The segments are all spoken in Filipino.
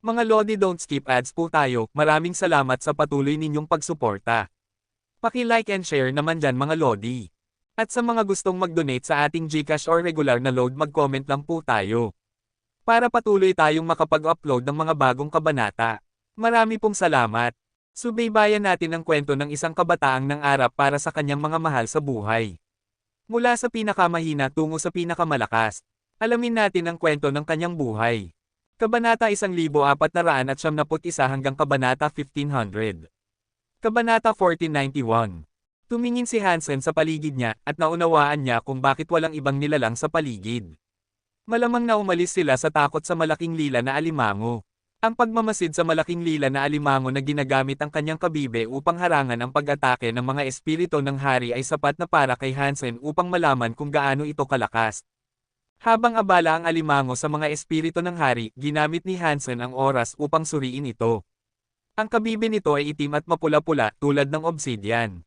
Mga Lodi, don't skip ads po tayo. Maraming salamat sa patuloy ninyong pagsuporta. Paki-like and share naman dyan mga Lodi. At sa mga gustong mag-donate sa ating GCash or regular na load, mag-comment lang po tayo. Para patuloy tayong makapag-upload ng mga bagong kabanata. Marami pong salamat. Subaybayan natin ang kwento ng isang kabataang nangarap para sa kanyang mga mahal sa buhay. Mula sa pinakamahina tungo sa pinakamalakas. Alamin natin ang kwento ng kanyang buhay. Kabanata 1491 hanggang Kabanata 1500. Kabanata 1491. Tumingin si Hansen sa paligid niya at naunawaan niya kung bakit walang ibang nilalang sa paligid. Malamang na umalis sila sa takot sa malaking lila na alimango. Ang pagmamasid sa malaking lila na alimango na ginagamit ang kanyang kabibe upang harangan ang pag-atake ng mga espiritu ng hari ay sapat na para kay Hansen upang malaman kung gaano ito kalakas. Habang abala ang alimango sa mga espiritu ng hari, ginamit ni Hansen ang oras upang suriin ito. Ang kabibe nito ay itim at mapula-pula tulad ng obsidian.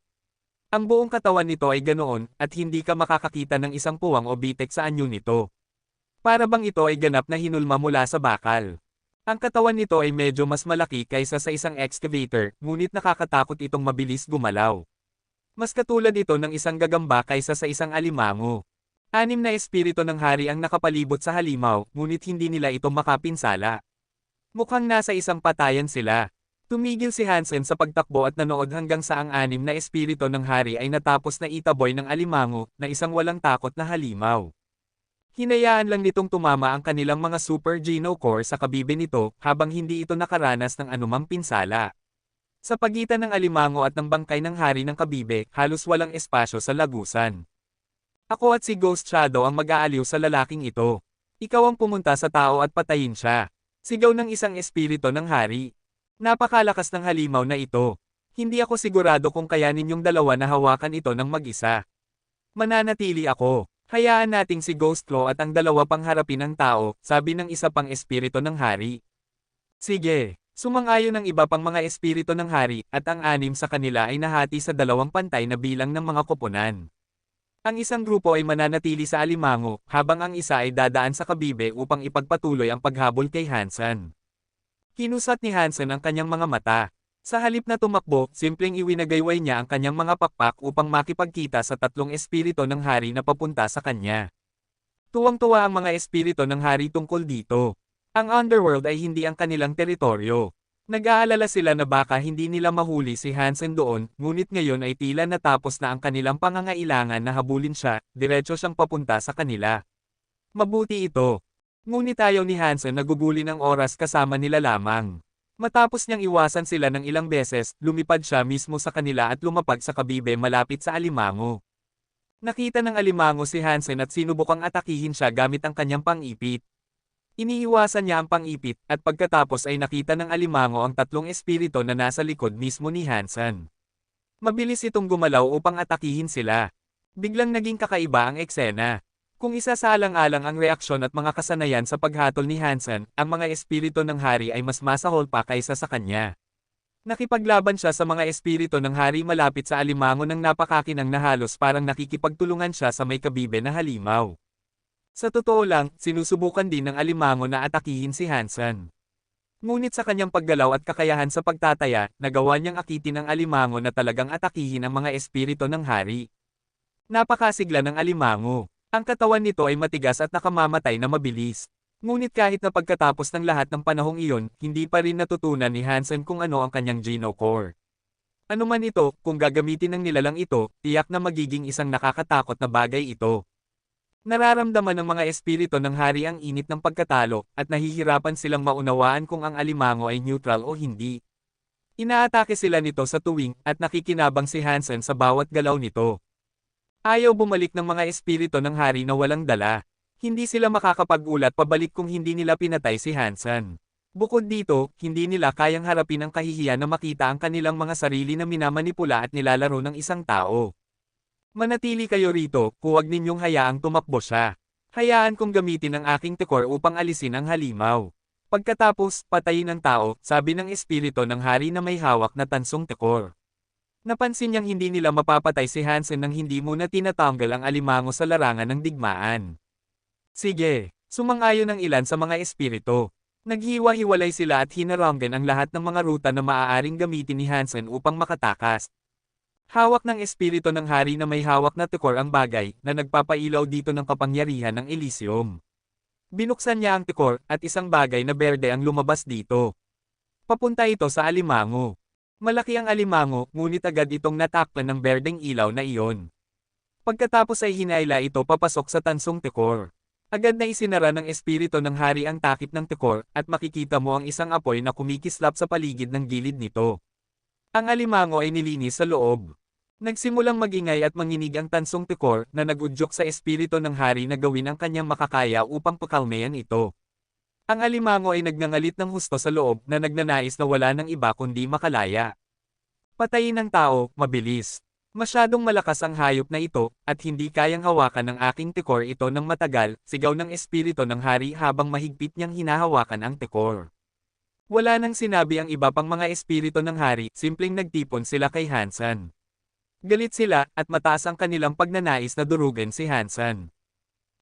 Ang buong katawan nito ay ganoon at hindi ka makakakita ng isang puwang o bitek sa anyo nito. Para bang ito ay ganap na hinulma mula sa bakal. Ang katawan nito ay medyo mas malaki kaysa sa isang excavator, ngunit nakakatakot itong mabilis gumalaw. Mas katulad ito ng isang gagamba kaysa sa isang alimango. 6 na espiritu ng hari ang nakapalibot sa halimaw, ngunit hindi nila ito makapinsala. Mukhang nasa isang patayan sila. Tumigil si Hansen sa pagtakbo at nanood hanggang sa ang 6 na espiritu ng hari ay natapos na itaboy ng alimango na isang walang takot na halimaw. Hinayaan lang nitong tumama ang kanilang mga Super Geno Core sa kabibe nito habang hindi ito nakaranas ng anumang pinsala. Sa pagitan ng alimango at ng bangkay ng hari ng kabibe, halos walang espasyo sa lagusan. Ako at si Ghost Shadow ang mag-aaliw sa lalaking ito. Ikaw ang pumunta sa tao at patayin siya. Sigaw ng isang espiritu ng hari. Napakalakas ng halimaw na ito. Hindi ako sigurado kung kaya ninyong dalawa na hawakan ito ng mag-isa. Mananatili ako. Hayaan nating si Ghost Claw at ang dalawa pang harapin ang tao, sabi ng isa pang espiritu ng hari. Sige. Sumang-ayon ng iba pang mga espiritu ng hari, at ang 6 sa kanila ay nahati sa 2 pantay na bilang ng mga koponan. Ang isang grupo ay mananatili sa alimango, habang ang isa ay dadaan sa kabibe upang ipagpatuloy ang paghabol kay Hansen. Kinusat ni Hansen ang kanyang mga mata. Sa halip na tumakbo, simpleng iwinagayway niya ang kanyang mga pakpak upang makipagkita sa 3 espiritu ng hari na papunta sa kanya. Tuwang-tuwa ang mga espiritu ng hari tungkol dito. Ang underworld ay hindi ang kanilang teritoryo. Nag-aalala sila na baka hindi nila mahuli si Hansen doon, ngunit ngayon ay tila natapos na ang kanilang pangangailangan na habulin siya, diretso siyang papunta sa kanila. Mabuti ito. Ngunit ayaw ni Hansen na gugulin ang oras kasama nila lamang. Matapos niyang iwasan sila ng ilang beses, lumipad siya mismo sa kanila at lumapag sa kabibe malapit sa alimango. Nakita ng alimango si Hansen at sinubukang atakihin siya gamit ang kanyang pang-ipit. Iniiwasan niya ang pang-ipit, at pagkatapos ay nakita ng alimango ang 3 espiritu na nasa likod mismo ni Hansen. Mabilis itong gumalaw upang atakihin sila. Biglang naging kakaiba ang eksena. Kung isasaalang-alang ang reaksyon at mga kasanayan sa paghatol ni Hansen, ang mga espiritu ng hari ay mas masahol pa kaysa sa kanya. Nakipaglaban siya sa mga espiritu ng hari malapit sa alimango ng napakakinang na halos parang nakikipagtulungan siya sa may kabibe na halimaw. Sa totoo lang, sinusubukan din ng alimango na atakihin si Hansen. Ngunit sa kanyang paggalaw at kakayahan sa pagtataya, nagawa niyang akitin ng alimango na talagang atakihin ang mga espiritu ng hari. Napakasigla ng alimango. Ang katawan nito ay matigas at nakamamatay na mabilis. Ngunit kahit na pagkatapos ng lahat ng panahong iyon, hindi pa rin natutunan ni Hansen kung ano ang kanyang Geno Core. Ano man ito, kung gagamitin ng nilalang ito, tiyak na magiging isang nakakatakot na bagay ito. Nararamdaman ng mga espiritu ng hari ang init ng pagkatalo, at nahihirapan silang maunawaan kung ang alimango ay neutral o hindi. Inaatake sila nito sa tuwing, at nakikinabang si Hansen sa bawat galaw nito. Ayaw bumalik ng mga espiritu ng hari na walang dala. Hindi sila makakapag-ulat pabalik kung hindi nila pinatay si Hansen. Bukod dito, hindi nila kayang harapin ang kahihiyan na makita ang kanilang mga sarili na minamanipula at nilalaro ng isang tao. Manatili kayo rito, huwag ninyong hayaang tumakbo siya. Hayaan kong gamitin ang aking tekor upang alisin ang halimaw. Pagkatapos, patayin ang tao, sabi ng espiritu ng hari na may hawak na tansong tekor. Napansin niyang hindi nila mapapatay si Hansen nang hindi muna tinatanggal ang alimango sa larangan ng digmaan. Sige, sumang-ayon ang ilan sa mga espiritu. Naghiwa-hiwalay sila at hinaranggan ang lahat ng mga ruta na maaaring gamitin ni Hansen upang makatakas. Hawak ng espiritu ng hari na may hawak na tikor ang bagay na nagpapailaw dito ng kapangyarihan ng Elysium. Binuksan niya ang tikor at isang bagay na berde ang lumabas dito. Papunta ito sa alimango. Malaki ang alimango, ngunit agad itong natakpan ng berdeng ilaw na iyon. Pagkatapos ay hinaila ito papasok sa tansong tikor. Agad na isinara ng espiritu ng hari ang takip ng tikor at makikita mo ang isang apoy na kumikislap sa paligid ng gilid nito. Ang alimango ay nilinis sa loob. Nagsimulang magingay at manginig ang tansong tikor na nagudyok sa espiritu ng hari na gawin ang kanyang makakaya upang pakalmayan ito. Ang alimango ay nagngangalit ng husto sa loob na nagnanais na wala ng iba kundi makalaya. Patayin ang tao, mabilis. Masyadong malakas ang hayop na ito, at hindi kayang hawakan ng aking tikor ito ng matagal, sigaw ng espiritu ng hari habang mahigpit niyang hinahawakan ang tikor. Wala nang sinabi ang iba pang mga espiritu ng hari, simpleng nagtipon sila kay Hansen. Galit sila, at mataas ang kanilang pagnanais na durugan si Hansen.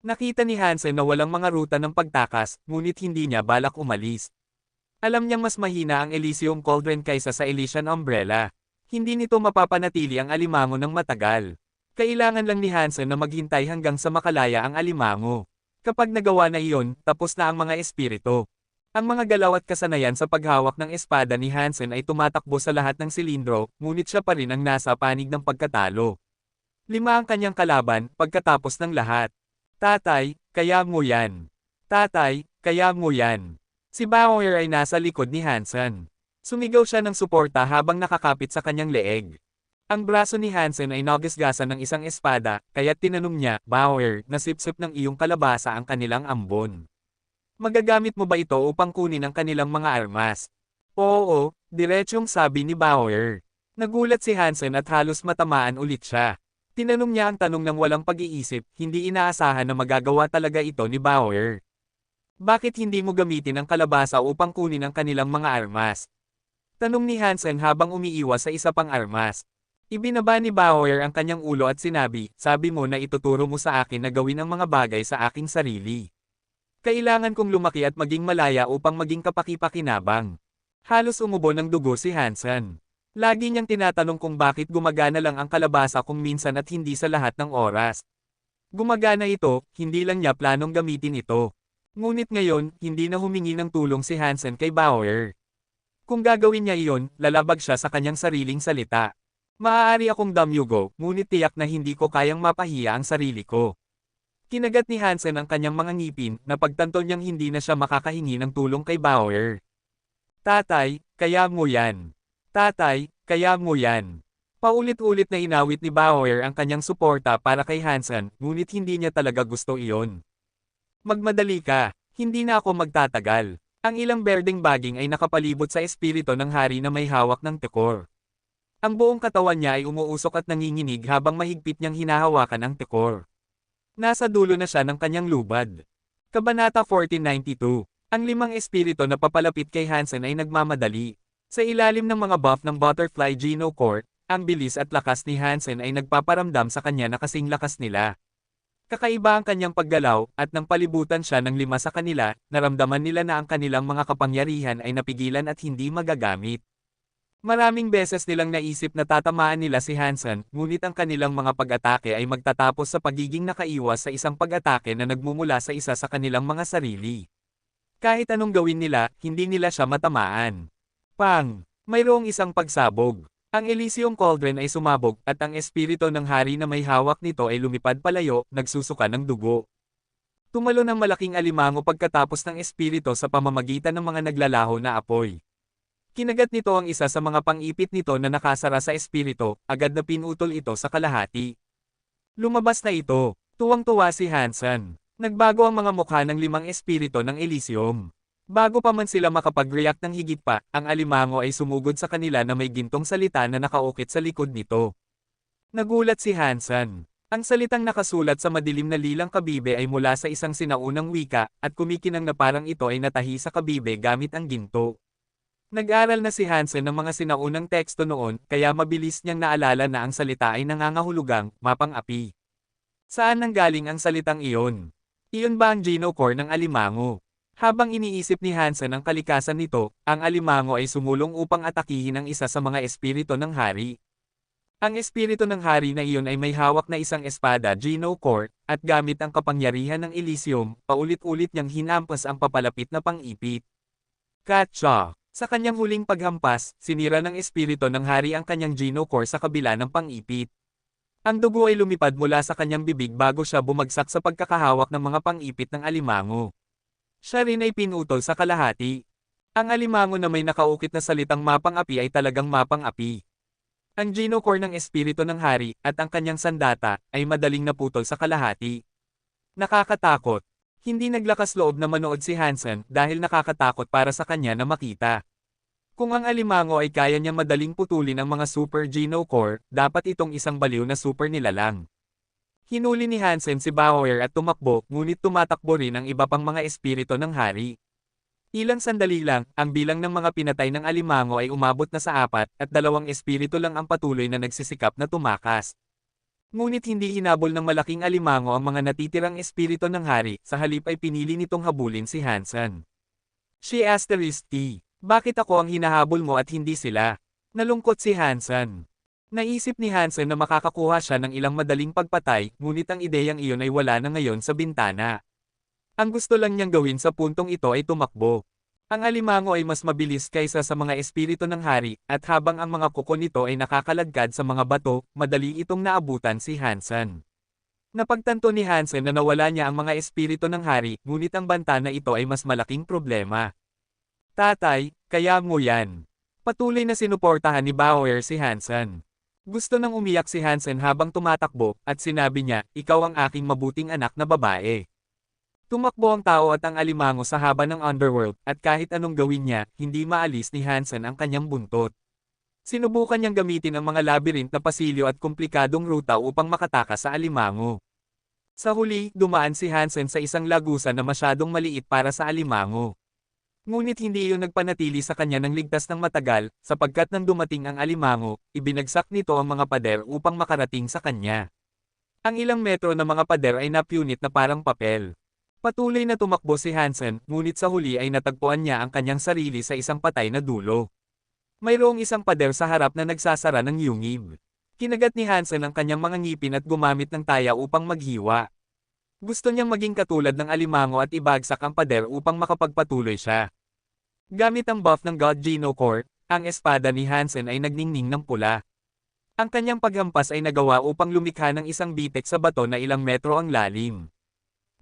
Nakita ni Hansen na walang mga ruta ng pagtakas, ngunit hindi niya balak umalis. Alam niyang mas mahina ang Elysium Cauldron kaysa sa Elysian Umbrella. Hindi nito mapapanatili ang alimango ng matagal. Kailangan lang ni Hansen na maghintay hanggang sa makalaya ang alimango. Kapag nagawa na iyon, tapos na ang mga espiritu. Ang mga galaw at kasanayan sa paghawak ng espada ni Hansen ay tumatakbo sa lahat ng silindro, ngunit siya pa rin ang nasa panig ng pagkatalo. 5 ang kanyang kalaban, pagkatapos ng lahat. Tatay, kaya mo yan. Tatay, kaya mo yan. Si Bauer ay nasa likod ni Hansen. Sumigaw siya ng suporta habang nakakapit sa kanyang leeg. Ang braso ni Hansen ay nagasgasan ng isang espada, kaya't tinanong niya, Bauer, nasipsip ng iyong kalabasa ang kanilang ambon. Magagamit mo ba ito upang kunin ang kanilang mga armas? Oo, diretsyong sabi ni Bauer. Nagulat si Hansen at halos matamaan ulit siya. Tinanong niya ang tanong ng walang pag-iisip, hindi inaasahan na magagawa talaga ito ni Bauer. Bakit hindi mo gamitin ang kalabasa upang kunin ang kanilang mga armas? Tanong ni Hansen habang umiiwas sa isa pang armas. Ibinaba ni Bauer ang kanyang ulo at sinabi, sabi mo na ituturo mo sa akin na gawin ang mga bagay sa aking sarili. Kailangan kong lumaki at maging malaya upang maging kapaki-pakinabang. Halos umubo ng dugo si Hansen. Lagi niyang tinatanong kung bakit gumagana lang ang kalabasa kung minsan at hindi sa lahat ng oras. Gumagana ito, hindi lang niya planong gamitin ito. Ngunit ngayon, hindi na humingi ng tulong si Hansen kay Bauer. Kung gagawin niya iyon, lalabag siya sa kanyang sariling salita. Maaari akong damyugo, ngunit tiyak na hindi ko kayang mapahiya ang sarili ko. Kinagat ni Hansen ang kanyang mga ngipin, na pagtanto niyang hindi na siya makakahingi ng tulong kay Bauer. Tatay, kaya mo yan. Tatay, kaya mo yan. Paulit-ulit na inawit ni Bauer ang kanyang suporta para kay Hansen, ngunit hindi niya talaga gusto iyon. Magmadali ka, hindi na ako magtatagal. Ang ilang berdeng baging ay nakapalibot sa espiritu ng hari na may hawak ng tikor. Ang buong katawan niya ay umuusok at nanginginig habang mahigpit niyang hinahawakan ang tikor. Nasa dulo na siya ng kanyang lubad. Kabanata 1492. Ang 5 espiritu na papalapit kay Hansen ay nagmamadali. Sa ilalim ng mga buff ng Butterfly Geno Court, ang bilis at lakas ni Hansen ay nagpaparamdam sa kanya na kasing lakas nila. Kakaiba ang kanyang paggalaw, at nang palibutan siya ng 5 sa kanila, naramdaman nila na ang kanilang mga kapangyarihan ay napigilan at hindi magagamit. Maraming beses nilang naisip na tatamaan nila si Hansen, ngunit ang kanilang mga pag-atake ay magtatapos sa pagiging nakaiwas sa isang pag-atake na nagmumula sa isa sa kanilang mga sarili. Kahit anong gawin nila, hindi nila siya matamaan. Pang! Mayroong isang pagsabog. Ang Elysium Cauldron ay sumabog, at ang espiritu ng hari na may hawak nito ay lumipad palayo, nagsusuka ng dugo. Tumalo ng malaking alimango pagkatapos ng espiritu sa pamamagitan ng mga naglalaho na apoy. Kinagat nito ang isa sa mga pang-ipit nito na nakasara sa espiritu, agad na pinutol ito sa kalahati. Lumabas na ito. Tuwang-tuwa si Hansen. Nagbago ang mga mukha ng 5 espiritu ng Elysium. Bago pa man sila makapag-react ng higit pa, ang alimango ay sumugod sa kanila na may gintong salita na nakaukit sa likod nito. Nagulat si Hansen. Ang salitang nakasulat sa madilim na lilang kabibe ay mula sa isang sinaunang wika, at kumikinang na parang ito ay natahi sa kabibe gamit ang ginto. Nag-aral na si Hansen ng mga sinaunang teksto noon, kaya mabilis niyang naalala na ang salita ay nangangahulugang, mapang-api. Saan nanggaling ang salitang iyon? Iyon ba ang Geno Core ng alimango? Habang iniisip ni Hansen ang kalikasan nito, ang alimango ay sumulong upang atakihin ang isa sa mga espiritu ng hari. Ang espiritu ng hari na iyon ay may hawak na isang espada Geno Core, at gamit ang kapangyarihan ng Elysium, paulit-ulit niyang hinampas ang papalapit na pang-ipit. Katsa! Sa kanyang huling paghampas, sinira ng espiritu ng hari ang kanyang Geno Core sa kabila ng pang-ipit. Ang dugo ay lumipad mula sa kanyang bibig bago siya bumagsak sa pagkakahawak ng mga pang-ipit ng alimango. Siya rin ay pinutol sa kalahati. Ang alimango na may nakaukit na salitang mapang-api ay talagang mapang-api. Ang Geno Core ng espiritu ng hari, at ang kanyang sandata, ay madaling naputol sa kalahati. Nakakatakot. Hindi naglakas loob na manood si Hansen dahil nakakatakot para sa kanya na makita. Kung ang alimango ay kaya niya madaling putulin ang mga Super Geno Core, dapat itong isang baliw na super nilalang. Hinuli ni Hansen si Bauer at tumakbo, ngunit tumatakbo rin ang iba pang mga espiritu ng hari. Ilang sandali lang, ang bilang ng mga pinatay ng alimango ay umabot na sa 4, at 2 espiritu lang ang patuloy na nagsisikap na tumakas. Ngunit hindi hinabol ng malaking alimango ang mga natitirang espiritu ng hari, sa halip ay pinili nitong habulin si Hansen. She asterisk T. Bakit ako ang hinahabol mo at hindi sila? Nalungkot si Hansen. Naisip ni Hansen na makakakuha siya ng ilang madaling pagpatay, ngunit ang ideyang iyon ay wala na ngayon sa bintana. Ang gusto lang niyang gawin sa puntong ito ay tumakbo. Ang alimango ay mas mabilis kaysa sa mga espiritu ng hari, at habang ang mga kuko nito ay nakakalagkad sa mga bato, madali itong naabutan si Hansen. Napagtanto ni Hansen na nawala niya ang mga espiritu ng hari, ngunit ang banta na ito ay mas malaking problema. Tatay, kaya mo yan. Patuloy na sinuportahan ni Bauer si Hansen. Gusto nang umiyak si Hansen habang tumatakbo, at sinabi niya, ikaw ang aking mabuting anak na babae. Tumakbo ang tao at ang alimango sa haba ng underworld, at kahit anong gawin niya, hindi maalis ni Hansen ang kanyang buntot. Sinubukan niyang gamitin ang mga labyrinth na pasilyo at komplikadong ruta upang makatakas sa alimango. Sa huli, dumaan si Hansen sa isang lagusan na masyadong maliit para sa alimango. Ngunit hindi iyon nagpanatili sa kanya ng ligtas ng matagal, sapagkat nang dumating ang alimango, ibinagsak nito ang mga pader upang makarating sa kanya. Ang ilang metro na mga pader ay napunit na parang papel. Patuloy na tumakbo si Hansen, ngunit sa huli ay natagpuan niya ang kanyang sarili sa isang patay na dulo. Mayroong isang pader sa harap na nagsasara ng yungib. Kinagat ni Hansen ang kanyang mga ngipin at gumamit ng taya upang maghiwa. Gusto niyang maging katulad ng alimango at ibagsak ang pader upang makapagpatuloy siya. Gamit ang buff ng God Geno Core, ang espada ni Hansen ay nagningning ng pula. Ang kanyang paghampas ay nagawa upang lumikha ng isang bitek sa bato na ilang metro ang lalim.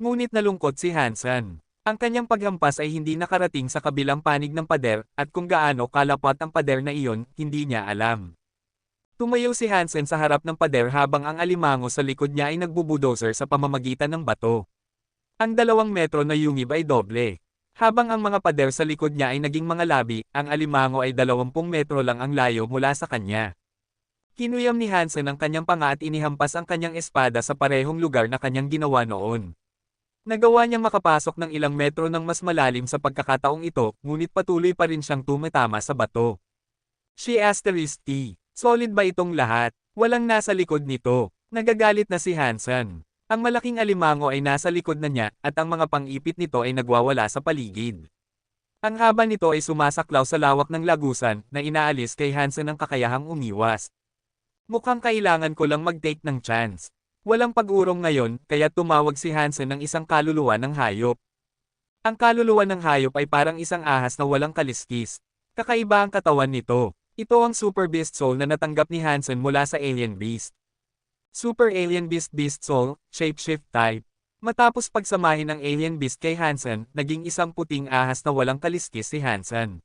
Ngunit nalungkot si Hansen. Ang kanyang paghampas ay hindi nakarating sa kabilang panig ng pader, at kung gaano kalapot ang pader na iyon, hindi niya alam. Tumayo si Hansen sa harap ng pader habang ang alimango sa likod niya ay nagbubudozer sa pamamagitan ng bato. Ang 2 metro na yungib ay doble. Habang ang mga pader sa likod niya ay naging mga labi, ang alimango ay 20 metro lang ang layo mula sa kanya. Kinuyam ni Hansen ang kanyang panga at inihampas ang kanyang espada sa parehong lugar na kanyang ginawa noon. Nagawa niyang makapasok ng ilang metro ng mas malalim sa pagkakataong ito, ngunit patuloy pa rin siyang tumatama sa bato. She asterisk T. Solid ba itong lahat? Walang nasa likod nito. Nagagalit na si Hansen. Ang malaking alimango ay nasa likod na niya, at ang mga pang-ipit nito ay nagwawala sa paligid. Ang haba nito ay sumasaklaw sa lawak ng lagusan, na inaalis kay Hansen ang kakayahang umiwas. Mukhang kailangan ko lang mag-take ng chance. Walang pag-urong ngayon, kaya tumawag si Hansen ng isang kaluluwa ng hayop. Ang kaluluwa ng hayop ay parang isang ahas na walang kaliskis. Kakaiba ang katawan nito. Ito ang Super Beast Soul na natanggap ni Hansen mula sa Alien Beast. Super Alien Beast Beast Soul, Shapeshift Type. Matapos pagsamahin ng Alien Beast kay Hansen, naging isang puting ahas na walang kaliskis si Hansen.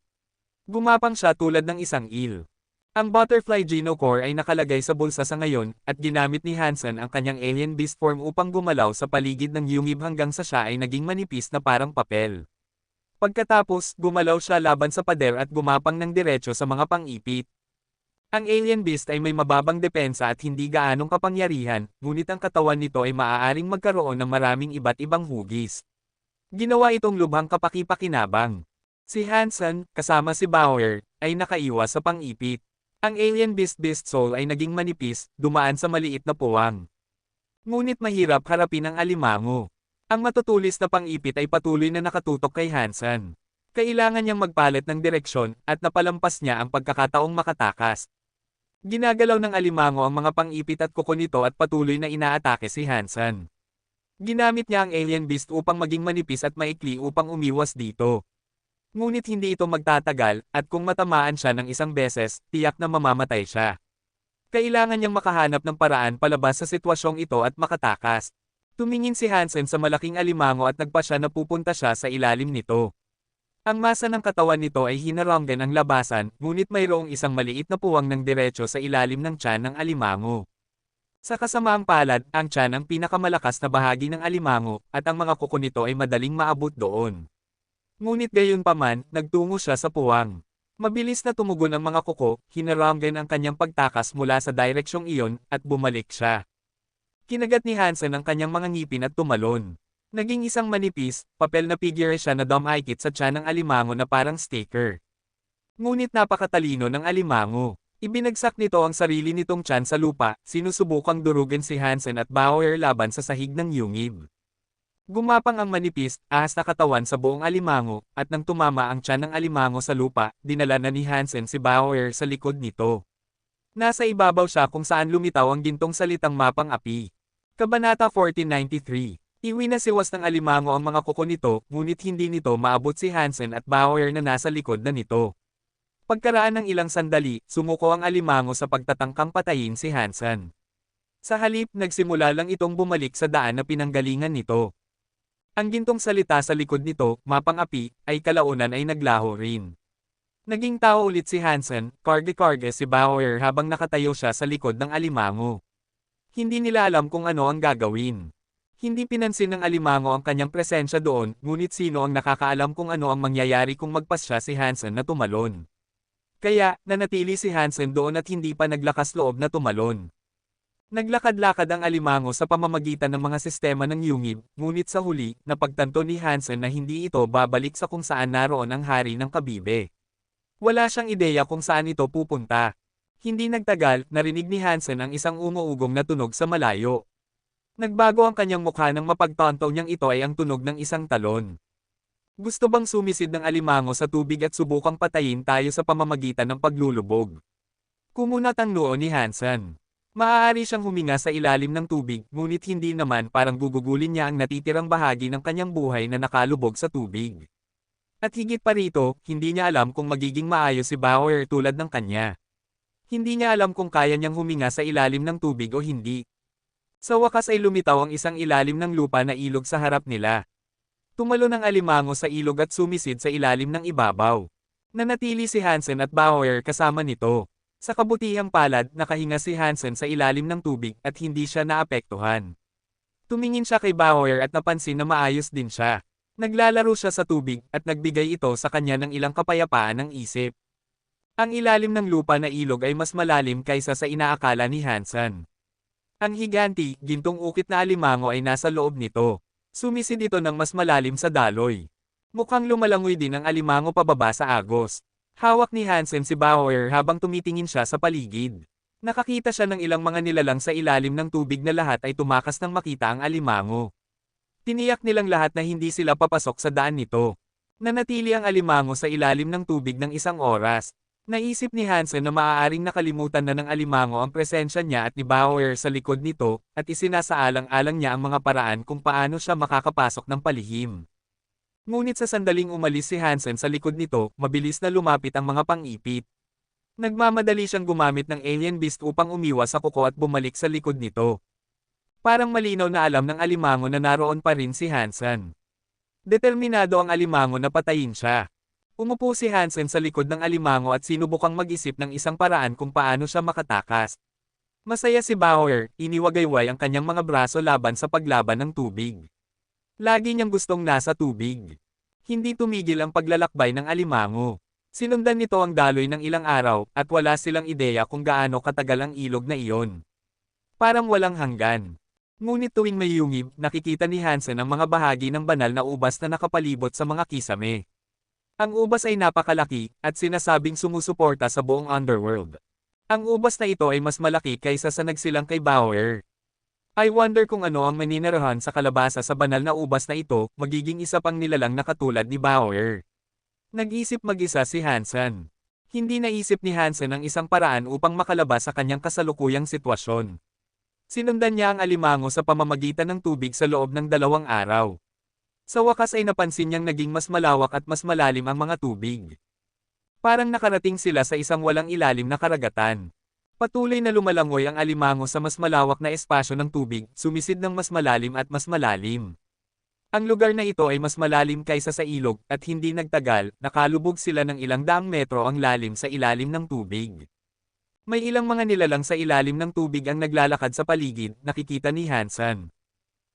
Gumapang siya tulad ng isang eel. Ang Butterfly Geno Core ay nakalagay sa bulsa sa ngayon, at ginamit ni Hansen ang kanyang Alien Beast form upang gumalaw sa paligid ng yungib hanggang sa siya ay naging manipis na parang papel. Pagkatapos, gumalaw siya laban sa pader at gumapang ng diretso sa mga pang-ipit. Ang Alien Beast ay may mababang depensa at hindi gaanong kapangyarihan, ngunit ang katawan nito ay maaaring magkaroon ng maraming iba't ibang hugis. Ginawa itong lubhang kapaki-pakinabang. Si Hansen, kasama si Bauer, ay nakaiwas sa pang-ipit. Ang Alien Beast Beast Soul ay naging manipis, dumaan sa maliit na puwang. Ngunit mahirap harapin ang alimango. Ang matutulis na pang-ipit ay patuloy na nakatutok kay Hansen. Kailangan niyang magpalit ng direksyon at napalampas niya ang pagkakataong makatakas. Ginagalaw ng alimango ang mga pang-ipit at kuko nito at patuloy na inaatake si Hansen. Ginamit niya ang alien beast upang maging manipis at maikli upang umiwas dito. Ngunit hindi ito magtatagal, at kung matamaan siya ng isang beses, tiyak na mamamatay siya. Kailangan niyang makahanap ng paraan palabas sa sitwasyong ito at makatakas. Tumingin si Hansen sa malaking alimango at nagpasya na pupunta siya sa ilalim nito. Ang masa ng katawan nito ay hinaranggan ang labasan, ngunit mayroong isang maliit na puwang ng diretso sa ilalim ng tiyan ng alimango. Sa kasamaang palad, ang tiyan ang pinakamalakas na bahagi ng alimango, at ang mga kuko nito ay madaling maabot doon. Ngunit gayunpaman, nagtungo siya sa puwang. Mabilis na tumugon ang mga kuko, hinaranggan ang kanyang pagtakas mula sa direksyong iyon, at bumalik siya. Kinagat ni Hansen ang kanyang mga ngipin at tumalon. Naging isang manipis, papel na figure siya na dumikit sa tiyan ng alimango na parang sticker. Ngunit napakatalino ng alimango. Ibinagsak nito ang sarili nitong tiyan sa lupa, sinusubukang durugan si Hansen at Bauer laban sa sahig ng yungib. Gumapang ang manipis, ahas na katawan sa buong alimango, at nang tumama ang tiyan ng alimango sa lupa, dinala na ni Hansen si Bauer sa likod nito. Nasa ibabaw siya kung saan lumitaw ang gintong salitang mapang api. Kabanata 1493. Iwinasiwas ng alimango ang mga kuko nito, ngunit hindi nito maabot si Hansen at Bauer na nasa likod na nito. Pagkaraan ng ilang sandali, sumuko ang alimango sa pagtatangkang patayin si Hansen. Sa halip, nagsimula lang itong bumalik sa daan na pinanggalingan nito. Ang gintong salita sa likod nito, mapang api, ay kalaunan ay naglaho rin. Naging tao ulit si Hansen, karge-karge si Bauer habang nakatayo siya sa likod ng alimango. Hindi nila alam kung ano ang gagawin. Hindi pinansin ng alimango ang kanyang presensya doon, ngunit sino ang nakakaalam kung ano ang mangyayari kung magpasya si Hansen na tumalon. Kaya, nanatili si Hansen doon at hindi pa naglakas loob na tumalon. Naglakad-lakad ang alimango sa pamamagitan ng mga sistema ng yungib, ngunit sa huli, napagtanto ni Hansen na hindi ito babalik sa kung saan naroon ang hari ng kabibe. Wala siyang ideya kung saan ito pupunta. Hindi nagtagal, narinig ni Hansen ang isang umuugong na tunog sa malayo. Nagbago ang kanyang mukha nang mapagtanto niyang ito ay ang tunog ng isang talon. Gusto bang sumisid ng alimango sa tubig at subukang patayin tayo sa pamamagitan ng paglulubog? Kumunat ang noo ni Hansen. Maaari siyang huminga sa ilalim ng tubig, ngunit hindi naman parang gugugulin niya ang natitirang bahagi ng kanyang buhay na nakalubog sa tubig. At higit pa rito, hindi niya alam kung magiging maayos si Bauer tulad ng kanya. Hindi niya alam kung kaya niyang huminga sa ilalim ng tubig o hindi. Sa wakas ay lumitaw ang isang ilalim ng lupa na ilog sa harap nila. Tumalon ang alimango sa ilog at sumisid sa ilalim ng ibabaw. Nanatili si Hansen at Bauer kasama nito. Sa kabutihang palad, nakahinga si Hansen sa ilalim ng tubig at hindi siya naapektuhan. Tumingin siya kay Bauer at napansin na maayos din siya. Naglalaro siya sa tubig at nagbigay ito sa kanya ng ilang kapayapaan ng isip. Ang ilalim ng lupa na ilog ay mas malalim kaysa sa inaakala ni Hansen. Ang higanti, gintong ukit na alimango ay nasa loob nito. Sumisid ito ng mas malalim sa daloy. Mukhang lumalangoy din ang alimango pababa sa agos. Hawak ni Hansen si Bauer habang tumitingin siya sa paligid. Nakakita siya ng ilang mga nilalang sa ilalim ng tubig na lahat ay tumakas nang makita ang alimango. Tiniyak nilang lahat na hindi sila papasok sa daan nito. Nanatili ang alimango sa ilalim ng tubig ng isang oras. Naisip ni Hansen na maaaring nakalimutan na ng alimango ang presensya niya at ni Bauer sa likod nito, at isinasaalang-alang niya ang mga paraan kung paano siya makakapasok ng palihim. Ngunit sa sandaling umalis si Hansen sa likod nito, mabilis na lumapit ang mga pang-ipit. Nagmamadali siyang gumamit ng alien beast upang umiwas sa kuko at bumalik sa likod nito. Parang malinaw na alam ng alimango na naroon pa rin si Hansen. Determinado ang alimango na patayin siya. Umupo si Hansen sa likod ng alimango at sinubukang mag-isip ng isang paraan kung paano siya makatakas. Masaya si Bauer, iniwagayway ang kanyang mga braso laban sa paglaban ng tubig. Lagi niyang gustong nasa tubig. Hindi tumigil ang paglalakbay ng alimango. Sinundan nito ang daloy ng ilang araw, at wala silang ideya kung gaano katagal ang ilog na iyon. Parang walang hanggan. Ngunit tuwing may yungib, nakikita ni Hansen ang mga bahagi ng banal na ubas na nakapalibot sa mga kisame. Ang ubas ay napakalaki, at sinasabing sumusuporta sa buong underworld. Ang ubas na ito ay mas malaki kaysa sa nagsilang kay Bauer. I wonder kung ano ang maninirahan sa kalabasa sa banal na ubas na ito, magiging isa pang nilalang na katulad ni Bauer. Nag-isip mag-isa si Hansen. Hindi naisip ni Hansen ang isang paraan upang makalabas sa kanyang kasalukuyang sitwasyon. Sinundan niya ang alimango sa pamamagitan ng tubig sa loob ng 2 araw. Sa wakas ay napansin niyang naging mas malawak at mas malalim ang mga tubig. Parang nakarating sila sa isang walang ilalim na karagatan. Patuloy na lumalangoy ang alimango sa mas malawak na espasyo ng tubig, sumisid ng mas malalim at mas malalim. Ang lugar na ito ay mas malalim kaysa sa ilog, at hindi nagtagal, nakalubog sila ng ilang daang metro ang lalim sa ilalim ng tubig. May ilang mga nilalang sa ilalim ng tubig ang naglalakad sa paligid, nakikita ni Hansen.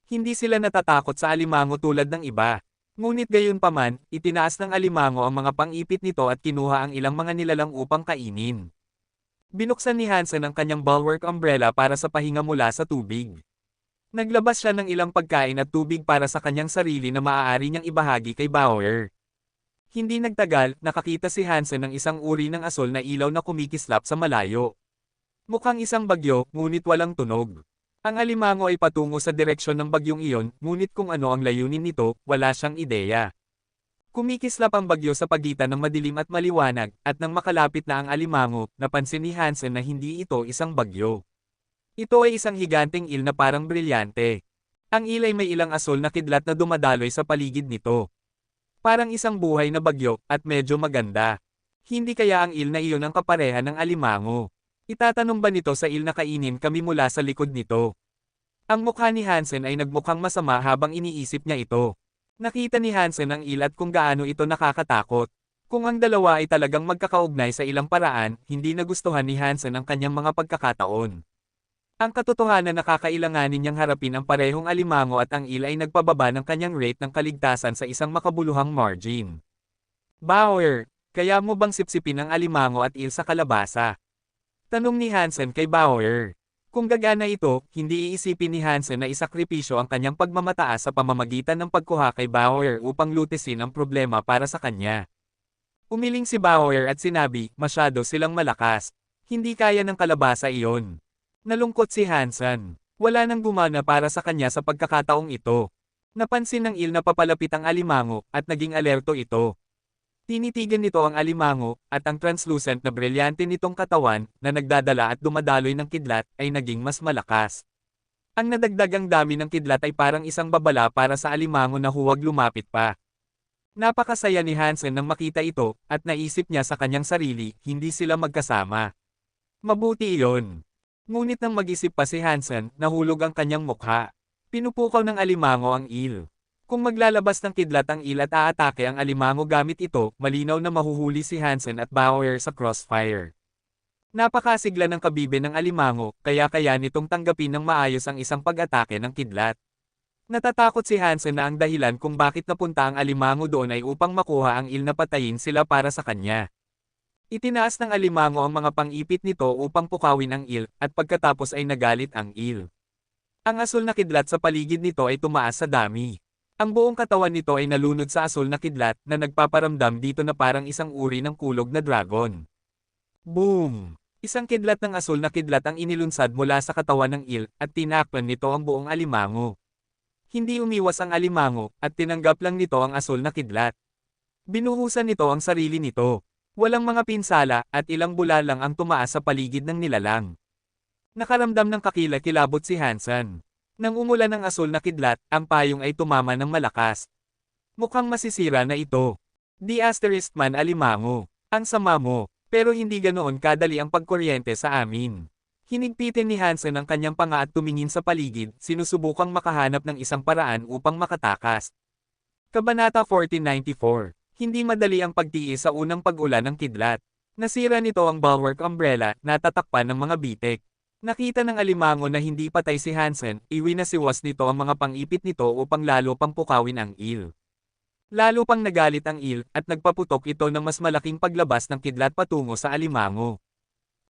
Hindi sila natatakot sa alimango tulad ng iba. Ngunit gayunpaman, itinaas ng alimango ang mga pang-ipit nito at kinuha ang ilang mga nilalang upang kainin. Binuksan ni Hansen ang kanyang bulwark umbrella para sa pahinga mula sa tubig. Naglabas siya ng ilang pagkain at tubig para sa kanyang sarili na maaari niyang ibahagi kay Bauer. Hindi nagtagal, nakakita si Hansen ng isang uri ng asol na ilaw na kumikislap sa malayo. Mukhang isang bagyo, ngunit walang tunog. Ang alimango ay patungo sa direksyon ng bagyong iyon, ngunit kung ano ang layunin nito, wala siyang ideya. Kumikislap ang bagyo sa pagitan ng madilim at maliwanag, at nang makalapit na ang alimango, napansin ni Hansen na hindi ito isang bagyo. Ito ay isang higanteng eel na parang brilyante. Ang eel ay may ilang asol na kidlat na dumadaloy sa paligid nito. Parang isang buhay na bagyo, at medyo maganda. Hindi kaya ang eel na iyon ang kapareha ng alimango? Itatanong ba nito sa eel na kainin kami mula sa likod nito? Ang mukha ni Hansen ay nagmukhang masama habang iniisip niya ito. Nakita ni Hansen ang eel at kung gaano ito nakakatakot. Kung ang dalawa ay talagang magkakaugnay sa ilang paraan, hindi nagustuhan ni Hansen ang kanyang mga pagkakataon. Ang katotohanan na kakailanganin niyang harapin ang parehong alimango at ang eel ay nagpababa ng kanyang rate ng kaligtasan sa isang makabuluhang margin. Bauer, kaya mo bang sipsipin ang alimango at eel sa kalabasa? Tanong ni Hansen kay Bauer. Kung gagana ito, hindi iisipin ni Hansen na isakripisyo ang kanyang pagmamataas sa pamamagitan ng pagkuha kay Bauer upang lutisin ang problema para sa kanya. Umiling si Bauer at sinabi, masyado silang malakas. Hindi kaya ng kalabasa iyon. Nalungkot si Hansen. Wala nang gumana para sa kanya sa pagkakataong ito. Napansin ng eel na papalapit ang alimango, at naging alerto ito. Tinitigan nito ang alimango, at ang translucent na brilyante nitong katawan, na nagdadala at dumadaloy ng kidlat, ay naging mas malakas. Ang nadagdagang dami ng kidlat ay parang isang babala para sa alimango na huwag lumapit pa. Napakasaya ni Hansen nang makita ito, at naisip niya sa kanyang sarili, hindi sila magkasama. Mabuti iyon. Ngunit nang mag-isip pa si Hansen, nahulog ang kanyang mukha. Pinupukaw ng alimango ang eel. Kung maglalabas ng kidlat ang eel at aatake ang alimango gamit ito, malinaw na mahuhuli si Hansen at Bauer sa crossfire. Napakasigla ng kabibe ng alimango, kaya nitong tanggapin ng maayos ang isang pag-atake ng kidlat. Natatakot si Hansen na ang dahilan kung bakit napunta ang alimango doon ay upang makuha ang eel na patayin sila para sa kanya. Itinaas ng alimango ang mga pang-ipit nito upang pukawin ang eel, at pagkatapos ay nagalit ang eel. Ang asul na kidlat sa paligid nito ay tumaas sa dami. Ang buong katawan nito ay nalunod sa asul na kidlat na nagpaparamdam dito na parang isang uri ng kulog na dragon. Boom! Isang kidlat ng asul na kidlat ang inilunsad mula sa katawan ng eel, at tinakpan nito ang buong alimango. Hindi umiwas ang alimango, at tinanggap lang nito ang asul na kidlat. Binuhusan nito ang sarili nito. Walang mga pinsala, at ilang bula lang ang tumaas sa paligid ng nilalang. Nakaramdam ng kakilakilabot si Hansen. Nang umulan ng asul na kidlat, ang payong ay tumama ng malakas. Mukhang masisira na ito. Di asterisk man alimango. Ang sama mo, pero hindi ganoon kadali ang pagkuryente sa amin. Hinigpitin ni Hansen ang kanyang panga at tumingin sa paligid, sinusubukang makahanap ng isang paraan upang makatakas. Kabanata 1494. Hindi madali ang pagtiis sa unang pag-ulan ng kidlat. Nasira nito ang bulwark umbrella, natatakpan ng mga bitek. Nakita ng alimango na hindi patay si Hansen, iwinasiwas nito ang mga pang-ipit nito upang lalo pang pukawin ang eel. Lalo pang nagalit ang eel, at nagpaputok ito ng mas malaking paglabas ng kidlat patungo sa alimango.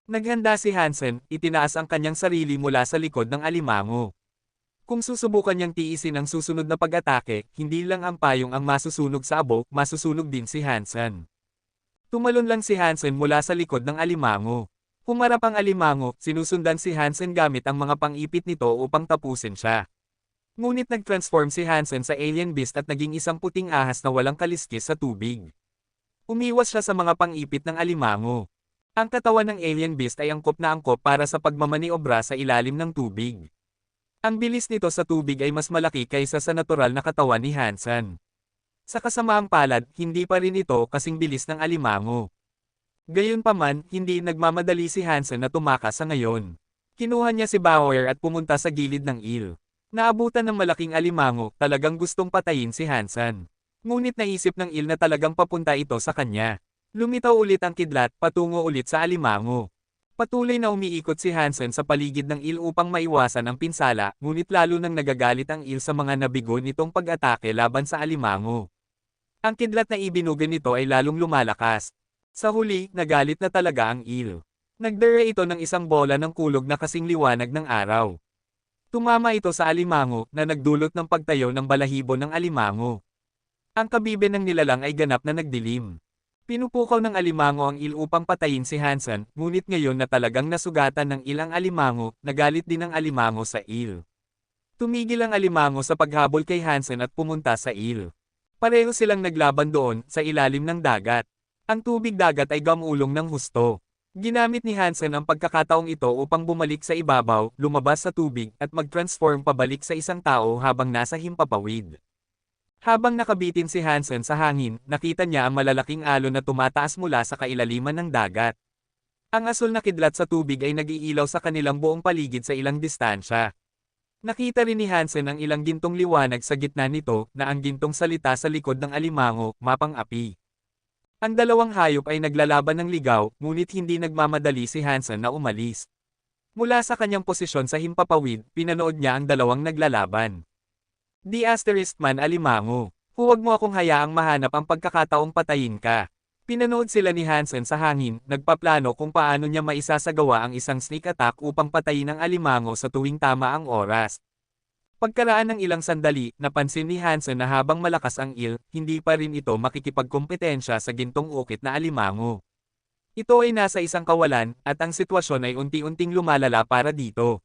Naghanda si Hansen, itinaas ang kanyang sarili mula sa likod ng alimango. Kung susubukan niyang tiisin ang susunod na pag-atake, hindi lang ang payong ang masusunog sa abo, masusunog din si Hansen. Tumalon lang si Hansen mula sa likod ng alimango. Humarap ang alimango, sinusundan si Hansen gamit ang mga pang-ipit nito upang tapusin siya. Ngunit nag-transform si Hansen sa alien beast at naging isang puting ahas na walang kaliskis sa tubig. Umiwas siya sa mga pang-ipit ng alimango. Ang katawan ng alien beast ay angkop na angkop para sa pagmamaniobra sa ilalim ng tubig. Ang bilis nito sa tubig ay mas malaki kaysa sa natural na katawan ni Hansen. Sa kasamaang palad, hindi pa rin ito kasing bilis ng alimango. Gayunpaman, hindi nagmamadali si Hansen na tumakas sa ngayon. Kinuha niya si Bauer at pumunta sa gilid ng il. Naabutan ng malaking alimango, talagang gustong patayin si Hansen. Ngunit naisip ng il na talagang papunta ito sa kanya. Lumitaw ulit ang kidlat, patungo ulit sa alimango. Patuloy na umiikot si Hansen sa paligid ng il upang maiwasan ang pinsala, ngunit lalo nang nagagalit ang il sa mga nabigo nitong pag-atake laban sa alimango. Ang kidlat na ibinugan nito ay lalong lumalakas. Sa huli, nagalit na talaga ang il. Nagdere ito ng isang bola ng kulog na kasing liwanag ng araw. Tumama ito sa alimango na nagdulot ng pagtayo ng balahibo ng alimango. Ang kabibe ng nilalang ay ganap na nagdilim. Pinupukaw ng alimango ang il upang patayin si Hansen, ngunit ngayon na talagang nasugatan ng ilang alimango, nagalit din ang alimango sa il. Tumigil ang alimango sa paghabol kay Hansen at pumunta sa il. Pareho silang naglaban doon, sa ilalim ng dagat. Ang tubig dagat ay gamulong ng husto. Ginamit ni Hansen ang pagkakataong ito upang bumalik sa ibabaw, lumabas sa tubig, at mag-transform pabalik sa isang tao habang nasa himpapawid. Habang nakabitin si Hansen sa hangin, nakita niya ang malalaking alon na tumataas mula sa kailaliman ng dagat. Ang asul na kidlat sa tubig ay nag-iilaw sa kanilang buong paligid sa ilang distansya. Nakita rin ni Hansen ang ilang gintong liwanag sa gitna nito, na ang gintong salita sa likod ng alimango, mapang api. Ang dalawang hayop ay naglalaban ng ligaw, ngunit hindi nagmamadali si Hansen na umalis. Mula sa kanyang posisyon sa himpapawid, pinanood niya ang dalawang naglalaban. "The asterisk man alimango, huwag mo akong hayaang mahanap ang pagkakataong patayin ka." Pinanood sila ni Hansen sa hangin, nagpaplano kung paano niya maisasagawa ang isang sneak attack upang patayin ang alimango sa tuwing tama ang oras. Pagkaraan ng ilang sandali, napansin ni Hansen na habang malakas ang il, hindi pa rin ito makikipagkompetensya sa gintong ukit na alimango. Ito ay nasa isang kawalan, at ang sitwasyon ay unti-unting lumalala para dito.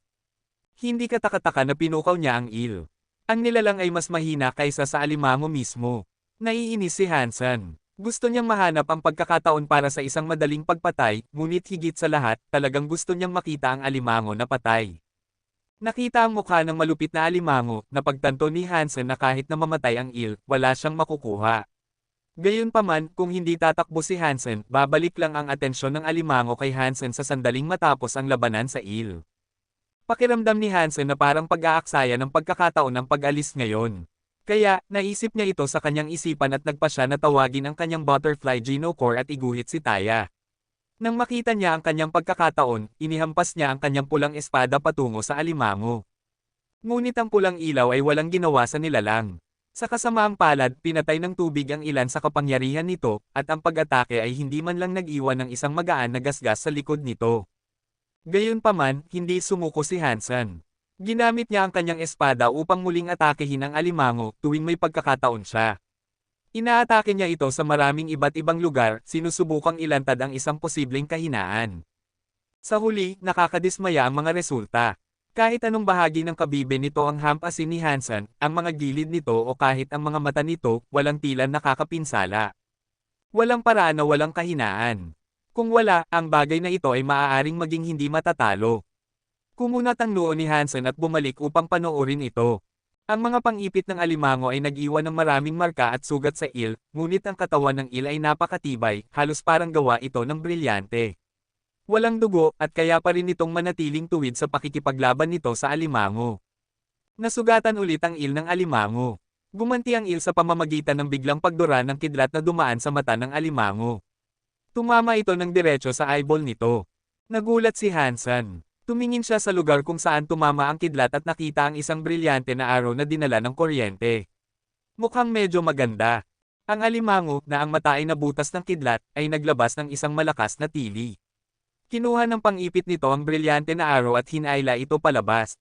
Hindi katakataka na pinukaw niya ang il. Ang nilalang ay mas mahina kaysa sa alimango mismo. Naiinis si Hansen. Gusto niyang mahanap ang pagkakataon para sa isang madaling pagpatay, ngunit higit sa lahat, talagang gusto niyang makita ang alimango na patay. Nakita ang mukha ng malupit na alimango, na pagtanto ni Hansen na kahit na mamatay ang il, wala siyang makukuha. Gayunpaman, kung hindi tatakbo si Hansen, babalik lang ang atensyon ng alimango kay Hansen sa sandaling matapos ang labanan sa il. Pakiramdam ni Hansen na parang pag-aaksaya ng pagkakataon ng pag-alis ngayon. Kaya, naisip niya ito sa kanyang isipan at nagpa siya na tawagin ang kanyang butterfly Geno-core at iguhit si Taya. Nang makita niya ang kanyang pagkakataon, inihampas niya ang kanyang pulang espada patungo sa alimango. Ngunit ang pulang ilaw ay walang ginawa sa nilalang. Sa kasamaang palad, pinatay ng tubig ang ilan sa kapangyarihan nito, at ang pag-atake ay hindi man lang nag-iwan ng isang magaan na gasgas sa likod nito. Gayunpaman, hindi sumuko si Hansen. Ginamit niya ang kanyang espada upang muling atakehin ang alimango tuwing may pagkakataon siya. Inaatake niya ito sa maraming iba't ibang lugar, sinusubukang ilantad ang isang posibleng kahinaan. Sa huli, nakakadismaya ang mga resulta. Kahit anong bahagi ng kabibe nito ang hampasin ni Hansen, ang mga gilid nito o kahit ang mga mata nito, walang tila nakakapinsala. Walang paraan na walang kahinaan. Kung wala, ang bagay na ito ay maaaring maging hindi matatalo. Kumunat ang noo ni Hansen at bumalik upang panoorin ito. Ang mga pang-ipit ng alimango ay nag-iwan ng maraming marka at sugat sa il, ngunit ang katawan ng il ay napakatibay, halos parang gawa ito ng brilyante. Walang dugo, at kaya pa rin itong manatiling tuwid sa pakikipaglaban nito sa alimango. Nasugatan ulit ang il ng alimango. Gumanti ang il sa pamamagitan ng biglang pagdura ng kidlat na dumaan sa mata ng alimango. Tumama ito ng diretso sa eyeball nito. Nagulat si Hansen. Tumingin siya sa lugar kung saan tumama ang kidlat at nakita ang isang brilyante na araw na dinala ng kuryente. Mukhang medyo maganda. Ang alimango, na ang mata ay nabutas ng kidlat, ay naglabas ng isang malakas na tili. Kinuha ng pang-ipit nito ang brilyante na araw at hinayla ito palabas.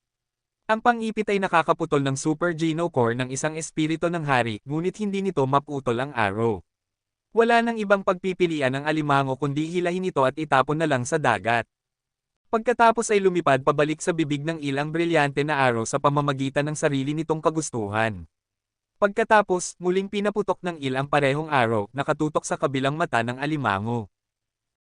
Ang pang-ipit ay nakakaputol ng Super Geno-core ng isang espiritu ng hari, ngunit hindi nito maputol ang araw. Wala nang ibang pagpipilian ng alimango kundi hilahin ito at itapon na lang sa dagat. Pagkatapos ay lumipad pabalik sa bibig ng Il ang brilyante na araw sa pamamagitan ng sarili nitong kagustuhan. Pagkatapos, muling pinaputok ng Il ang parehong araw, nakatutok sa kabilang mata ng alimango.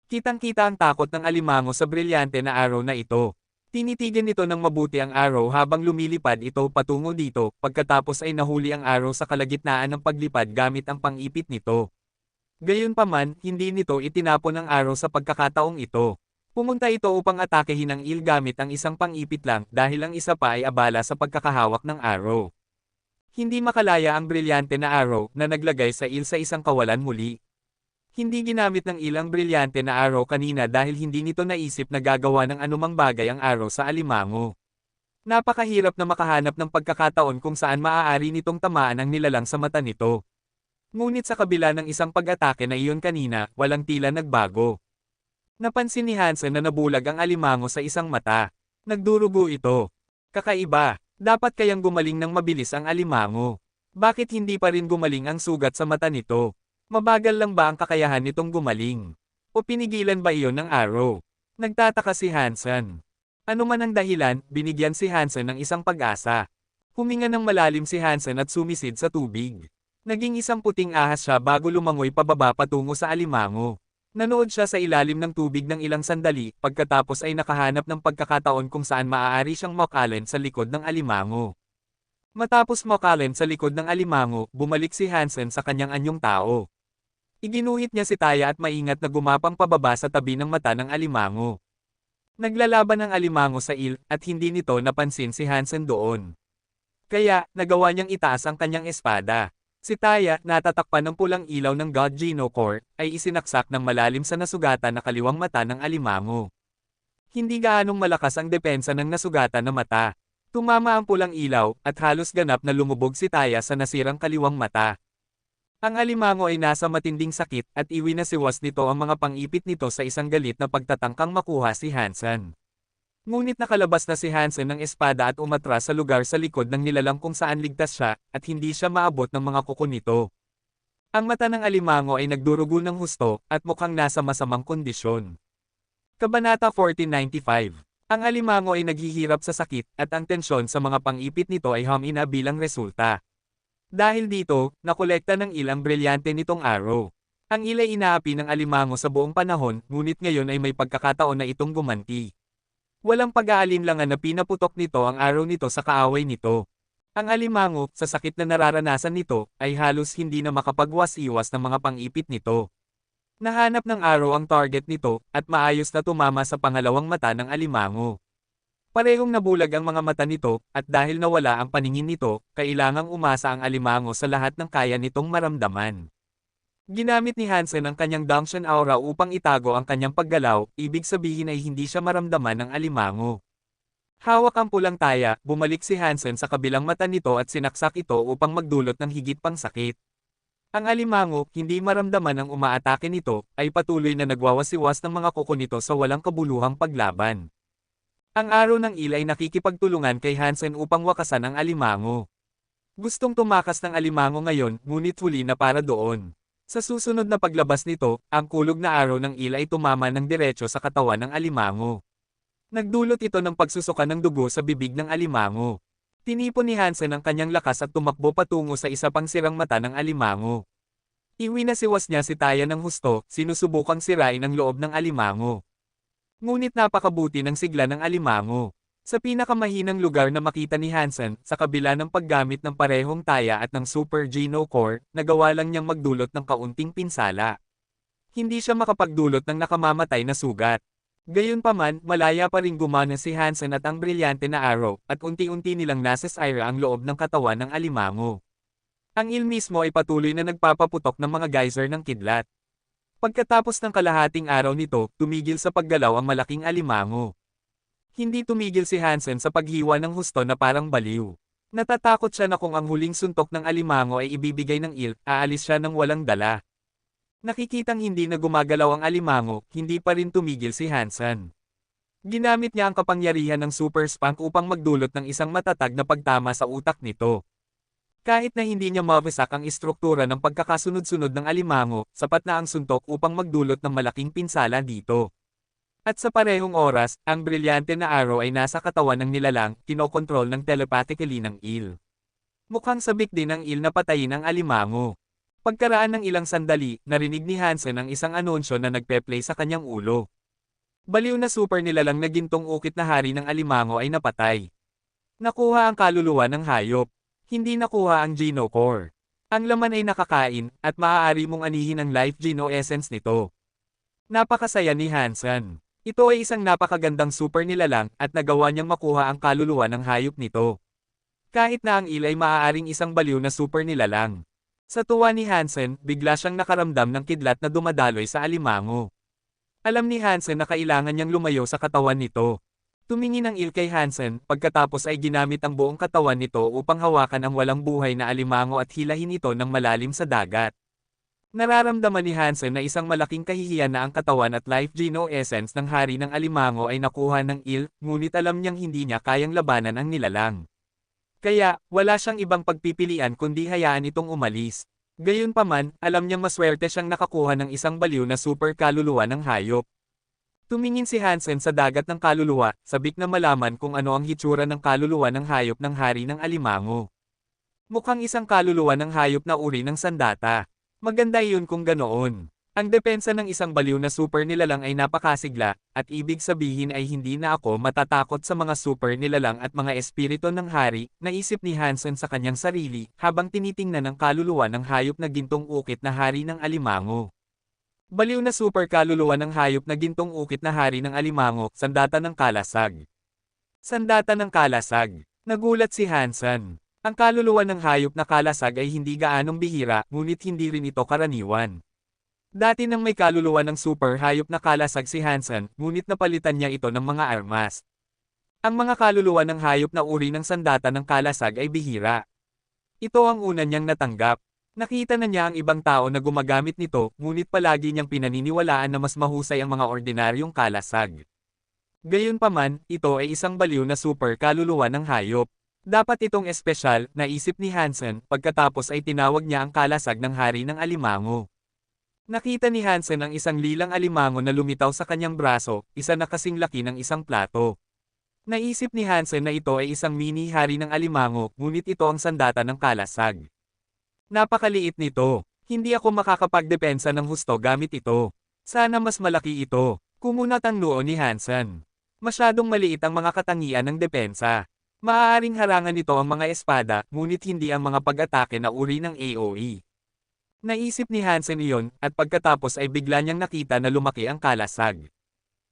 Kitang-kita ang takot ng alimango sa brilyante na araw na ito. Tinitigan nito ng mabuti ang araw habang lumilipad ito patungo dito, pagkatapos ay nahuli ang araw sa kalagitnaan ng paglipad gamit ang pang-ipit nito. Gayunpaman, hindi nito itinapon ang araw sa pagkakataong ito. Pumunta ito upang atakehin ang Il gamit ang isang pang-ipit lang dahil ang isa pa ay abala sa pagkakahawak ng araw. Hindi makalaya ang brilyante na araw na naglagay sa Il sa isang kawalan muli. Hindi ginamit ng Il ang brilyante na araw kanina dahil hindi nito naisip na gagawa ng anumang bagay ang araw sa alimango. Napakahirap na makahanap ng pagkakataon kung saan maaari nitong tamaan ang nilalang sa mata nito. Ngunit sa kabila ng isang pag-atake na iyon kanina, walang tila nagbago. Napansin ni Hansen na nabulag ang alimango sa isang mata. Nagdurugo ito. Kakaiba, dapat kayang gumaling ng mabilis ang alimango. Bakit hindi pa rin gumaling ang sugat sa mata nito? Mabagal lang ba ang kakayahan nitong gumaling? O pinigilan ba iyon ng araw? Nagtataka si Hansen. Ano man ang dahilan, binigyan si Hansen ng isang pag-asa. Huminga ng malalim si Hansen at sumisid sa tubig. Naging isang puting ahas siya bago lumangoy pababa patungo sa alimango. Nanood siya sa ilalim ng tubig ng ilang sandali, pagkatapos ay nakahanap ng pagkakataon kung saan maaari siyang makalan sa likod ng alimango. Matapos makalan sa likod ng alimango, bumalik si Hansen sa kanyang anyong tao. Iginuhit niya si Taya at maingat na gumapang pababa sa tabi ng mata ng alimango. Naglalaban ang alimango sa Il, at hindi nito napansin si Hansen doon. Kaya, nagawa niyang itaas ang kanyang espada. Si Taya, natatakpan ng pulang ilaw ng God Geno Core, ay isinaksak ng malalim sa nasugatan na kaliwang mata ng alimango. Hindi gaanong malakas ang depensa ng nasugatan na mata. Tumama ang pulang ilaw, at halos ganap na lumubog si Taya sa nasirang kaliwang mata. Ang alimango ay nasa matinding sakit, at iwinasiwas nito ang mga pang-ipit nito sa isang galit na pagtatangkang makuha si Hansen. Ngunit nakalabas na si Hansen ng espada at umatras sa lugar sa likod ng nilalang kung saan ligtas siya, at hindi siya maabot ng mga kuko nito. Ang mata ng alimango ay nagdurugo ng husto, at mukhang nasa masamang kondisyon. Kabanata 1495. Ang alimango ay naghihirap sa sakit, at ang tensyon sa mga pang-ipit nito ay humina bilang resulta. Dahil dito, nakolekta ng Il ang brilyante nitong araw. Ang Il ay inaapi ng alimango sa buong panahon, ngunit ngayon ay may pagkakataon na itong gumanti. Walang pag-aalinlangan na pinaputok nito ang araw nito sa kaaway nito. Ang alimango, sa sakit na nararanasan nito, ay halos hindi na makapagwas-iwas ng mga pang-ipit nito. Nahanap ng araw ang target nito, at maayos na tumama sa pangalawang mata ng alimango. Parehong nabulag ang mga mata nito, at dahil nawala ang paningin nito, kailangang umasa ang alimango sa lahat ng kaya nitong maramdaman. Ginamit ni Hansen ang kanyang Dangshan Aura upang itago ang kanyang paggalaw, ibig sabihin ay hindi siya maramdaman ng alimango. Hawak ang pulang taya, bumalik si Hansen sa kabilang mata nito at sinaksak ito upang magdulot ng higit pang sakit. Ang alimango, hindi maramdaman ang umaatake nito, ay patuloy na nagwawasiwas ng mga kuko nito sa walang kabuluhang paglaban. Ang araw ng Il ay nakikipagtulungan kay Hansen upang wakasan ang alimango. Gustong tumakas ng alimango ngayon, ngunit huli na para doon. Sa susunod na paglabas nito, ang kulog na araw ng Il ay tumama ng diretso sa katawan ng alimango. Nagdulot ito ng pagsusuka ng dugo sa bibig ng alimango. Tinipon ni Hansen ang kanyang lakas at tumakbo patungo sa isa pang sirang mata ng alimango. Iwinasiwas niya si Taya ng husto, sinusubukang sirain ang loob ng alimango. Ngunit napakabuti ng sigla ng alimango. Sa pinakamahinang lugar na makita ni Hansen, sa kabila ng paggamit ng parehong taya at ng Super Geno Core, nagawa lang niyang magdulot ng kaunting pinsala. Hindi siya makapagdulot ng nakamamatay na sugat. Gayunpaman, malaya pa rin gumana si Hansen at ang brilyante na araw, at unti-unti nilang nasasira ang loob ng katawan ng alimango. Ang Il mismo ay patuloy na nagpapaputok ng mga geyser ng kidlat. Pagkatapos ng kalahating araw nito, tumigil sa paggalaw ang malaking alimango. Hindi tumigil si Hansen sa paghiwa ng husto na parang baliw. Natatakot siya na kung ang huling suntok ng alimango ay ibibigay ng Il, aalis siya ng walang dala. Nakikitang hindi na gumagalaw ang alimango, hindi pa rin tumigil si Hansen. Ginamit niya ang kapangyarihan ng Super Spank upang magdulot ng isang matatag na pagtama sa utak nito. Kahit na hindi niya mawasak ang istruktura ng pagkakasunod-sunod ng alimango, sapat na ang suntok upang magdulot ng malaking pinsala dito. At sa parehong oras, ang brilyante na araw ay nasa katawan ng nilalang, kinokontrol ng telepathically ng Il. Mukhang sabik din ng Il na patayin ang alimango. Pagkaraan ng ilang sandali, narinig ni Hansen ang isang anunsyo na nagpe-play sa kanyang ulo. Baliw na super nilalang na gintong ukit na hari ng alimango ay napatay. Nakuha ang kaluluwa ng hayop. Hindi nakuha ang Genocore. Ang laman ay nakakain, at maaari mong anihin ang life Geno essence nito. Napakasaya ni Hansen. Ito ay isang napakagandang super nilalang, at nagawa niyang makuha ang kaluluwa ng hayop nito. Kahit na ang Il ay maaaring isang baliw na super nilalang. Sa tuwa ni Hansen, bigla siyang nakaramdam ng kidlat na dumadaloy sa alimango. Alam ni Hansen na kailangan niyang lumayo sa katawan nito. Tumingin ang Il kay Hansen, pagkatapos ay ginamit ang buong katawan nito upang hawakan ang walang buhay na alimango at hilahin ito ng malalim sa dagat. Nararamdaman ni Hansen na isang malaking kahihiyan na ang katawan at life Geno essence ng hari ng alimango ay nakuha ng Il, ngunit alam niyang hindi niya kayang labanan ang nilalang. Kaya, wala siyang ibang pagpipilian kundi hayaan itong umalis. Gayunpaman, alam niyang maswerte siyang nakakuha ng isang baliw na super kaluluwa ng hayop. Tumingin si Hansen sa dagat ng kaluluwa, sabik na malaman kung ano ang hitsura ng kaluluwa ng hayop ng hari ng alimango. Mukhang isang kaluluwa ng hayop na uri ng sandata. Maganda iyon kung ganoon. Ang depensa ng isang baliw na super nilalang ay napakasigla, at ibig sabihin ay hindi na ako matatakot sa mga super nilalang at mga espiritu ng hari, naisip ni Hansen sa kanyang sarili, habang tinitingnan ang kaluluwa ng hayop na gintong ukit na hari ng alimango. Baliw na super kaluluwa ng hayop na gintong ukit na hari ng alimango, sandata ng kalasag. Sandata ng kalasag. Nagulat si Hansen. Ang kaluluwa ng hayop na kalasag ay hindi gaanong bihira, ngunit hindi rin ito karaniwan. Dati nang may kaluluwa ng super hayop na kalasag si Hansen, ngunit napalitan niya ito ng mga armas. Ang mga kaluluwa ng hayop na uri ng sandata ng kalasag ay bihira. Ito ang una niyang natanggap. Nakita na niya ang ibang tao na gumagamit nito, ngunit palagi niyang pinaniniwalaan na mas mahusay ang mga ordinaryong kalasag. Gayunpaman, ito ay isang baliw na super kaluluwa ng hayop. Dapat itong espesyal, naisip ni Hansen, pagkatapos ay tinawag niya ang kalasag ng hari ng alimango. Nakita ni Hansen ang isang lilang alimango na lumitaw sa kanyang braso, isa na kasing laki ng isang plato. Naisip ni Hansen na ito ay isang mini hari ng alimango, ngunit ito ang sandata ng kalasag. Napakaliit nito. Hindi ako makakapagdepensa ng husto gamit ito. Sana mas malaki ito. Kumunat ang noo ni Hansen. Masyadong maliit ang mga katangian ng depensa. Maaaring harangan nito ang mga espada, ngunit hindi ang mga pag-atake na uri ng AoE. Naisip ni Hansen iyon, at pagkatapos ay bigla niyang nakita na lumaki ang kalasag.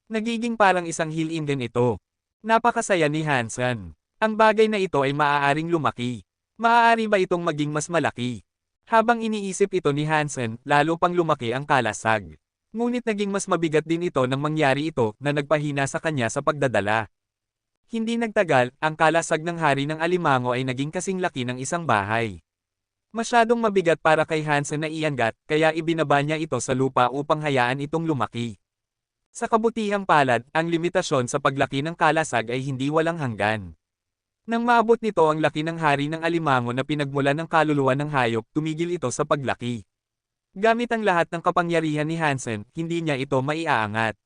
Nagiging parang isang heal-in din ito. Napakasaya ni Hansen. Ang bagay na ito ay maaaring lumaki. Maaari ba itong maging mas malaki? Habang iniisip ito ni Hansen, lalo pang lumaki ang kalasag. Ngunit naging mas mabigat din ito nang mangyari ito na nagpahina sa kanya sa pagdadala. Hindi nagtagal, ang kalasag ng hari ng alimango ay naging kasing laki ng isang bahay. Masyadong mabigat para kay Hansen na iangat, kaya ibinaba niya ito sa lupa upang hayaan itong lumaki. Sa kabutihang palad, ang limitasyon sa paglaki ng kalasag ay hindi walang hanggan. Nang maabot nito ang laki ng hari ng alimango na pinagmulan ng kaluluwa ng hayop, tumigil ito sa paglaki. Gamit ang lahat ng kapangyarihan ni Hansen, hindi niya ito maiaangat.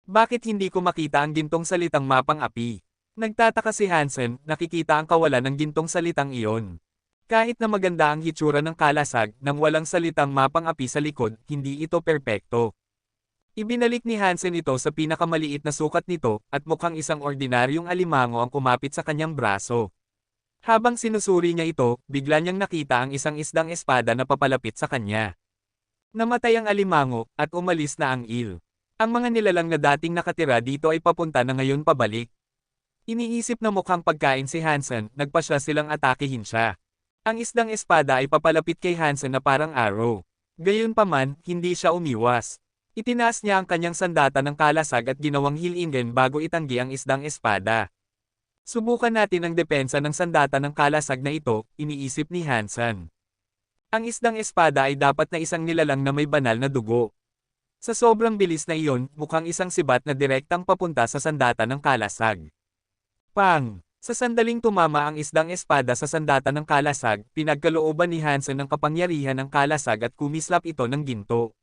Bakit hindi ko makita ang gintong salitang mapang api? Nagtataka si Hansen, nakikita ang kawalan ng gintong salitang iyon. Kahit na maganda ang hitsura ng kalasag, nang walang salitang mapang api sa likod, hindi ito perpekto. Ibinalik ni Hansen ito sa pinakamaliit na sukat nito, at mukhang isang ordinaryong alimango ang kumapit sa kanyang braso. Habang sinusuri niya ito, bigla niyang nakita ang isang isdang espada na papalapit sa kanya. Namatay ang alimango, at umalis na ang Il. Ang mga nilalang na dating nakatira dito ay papunta na ngayon pabalik. Iniisip na mukhang pagkain si Hansen, nagpasya silang atakihin siya. Ang isdang espada ay papalapit kay Hansen na parang arrow. Gayunpaman, hindi siya umiwas. Itinaas niya ang kanyang sandata ng kalasag at ginawang heal-in bago itanggi ang isdang espada. Subukan natin ang depensa ng sandata ng kalasag na ito, iniisip ni Hansen. Ang isdang espada ay dapat na isang nilalang na may banal na dugo. Sa sobrang bilis na iyon, mukhang isang sibat na direktang papunta sa sandata ng kalasag. Pang! Sa sandaling tumama ang isdang espada sa sandata ng kalasag, pinagkalooban ni Hansen ng kapangyarihan ng kalasag at kumislap ito ng ginto.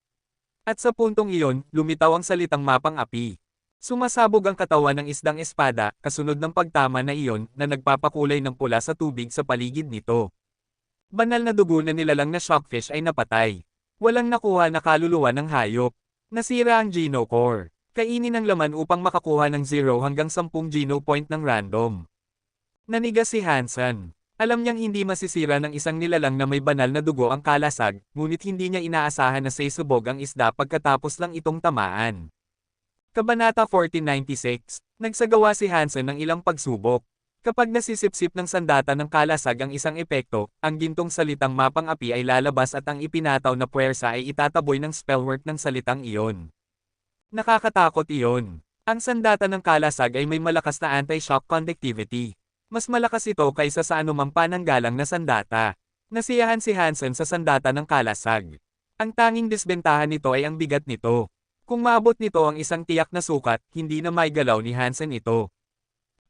At sa puntong iyon, lumitaw ang salitang mapang api. Sumasabog ang katawan ng isdang espada, kasunod ng pagtama na iyon na nagpapakulay ng pula sa tubig sa paligid nito. Banal na dugo na nilalang na shockfish ay napatay. Walang nakuha na kaluluwa ng hayop. Nasira ang genocore. Kainin ang laman upang makakuha ng 0 hanggang 10 genopoint ng random. Nanigas si Hansen. Alam niyang hindi masisira ng isang nilalang na may banal na dugo ang kalasag, ngunit hindi niya inaasahan na sasabog ang isda pagkatapos lang itong tamaan. Kabanata 1496, nagsagawa si Hansen ng ilang pagsubok. Kapag nasisipsip ng sandata ng kalasag ang isang epekto, ang gintong salitang mapang api ay lalabas at ang ipinataw na puwersa ay itataboy ng spellwork ng salitang iyon. Nakakatakot iyon. Ang sandata ng kalasag ay may malakas na anti-shock conductivity. Mas malakas ito kaysa sa anumang pananggalang na sandata. Nasiyahan si Hansen sa sandata ng kalasag. Ang tanging disbentahan nito ay ang bigat nito. Kung maabot nito ang isang tiyak na sukat, hindi na maigalaw ni Hansen ito.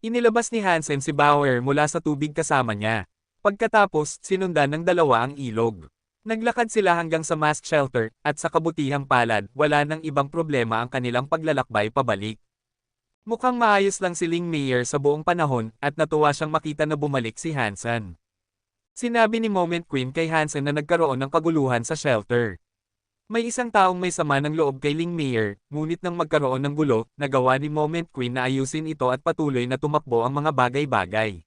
Inilabas ni Hansen si Bauer mula sa tubig kasama niya. Pagkatapos, sinundan ng dalawa ang ilog. Naglakad sila hanggang sa mast shelter, at sa kabutihang palad, wala nang ibang problema ang kanilang paglalakbay pabalik. Mukhang maayos lang si Ling Mayer sa buong panahon, at natuwa siyang makita na bumalik si Hansen. Sinabi ni Moment Queen kay Hansen na nagkaroon ng kaguluhan sa shelter. May isang taong may sama ng loob kay Ling Mayer, ngunit nang magkaroon ng gulo, nagawa ni Moment Queen na ayusin ito at patuloy na tumakbo ang mga bagay-bagay.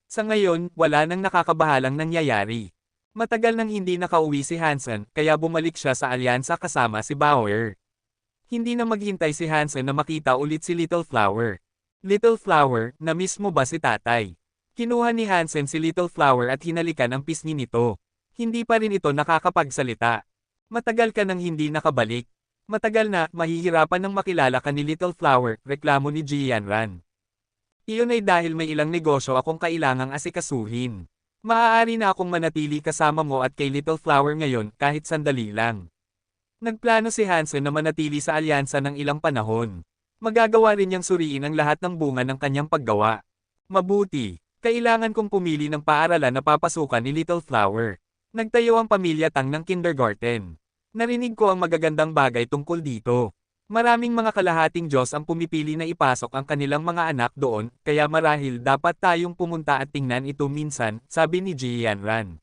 Sa ngayon, wala nang nakakabahalang nangyayari. Matagal nang hindi nakauwi si Hansen, kaya bumalik siya sa alyansa kasama si Bauer. Hindi na maghintay si Hansen na makita ulit si Little Flower. Little Flower, na-miss mo ba si tatay? Kinuha ni Hansen si Little Flower at hinalikan ang pisngi nito. Hindi pa rin ito nakakapagsalita. Matagal ka nang hindi nakabalik. Matagal na, mahihirapan nang makilala ka ni Little Flower, reklamo ni Jianran. Iyon ay dahil may ilang negosyo akong kailangang asikasuhin. Maaari na akong manatili kasama mo at kay Little Flower ngayon kahit sandali lang. Nagplano si Hansen na manatili sa alyansa ng ilang panahon. Magagawa rin niyang suriin ang lahat ng bunga ng kanyang paggawa. Mabuti, kailangan kong pumili ng paaralan na papasukan ni Little Flower. Nagtayo ang pamilya Tang ng kindergarten. Narinig ko ang magagandang bagay tungkol dito. Maraming mga kalahating Diyos ang pumipili na ipasok ang kanilang mga anak doon, kaya marahil dapat tayong pumunta at tingnan ito minsan, sabi ni Jianran.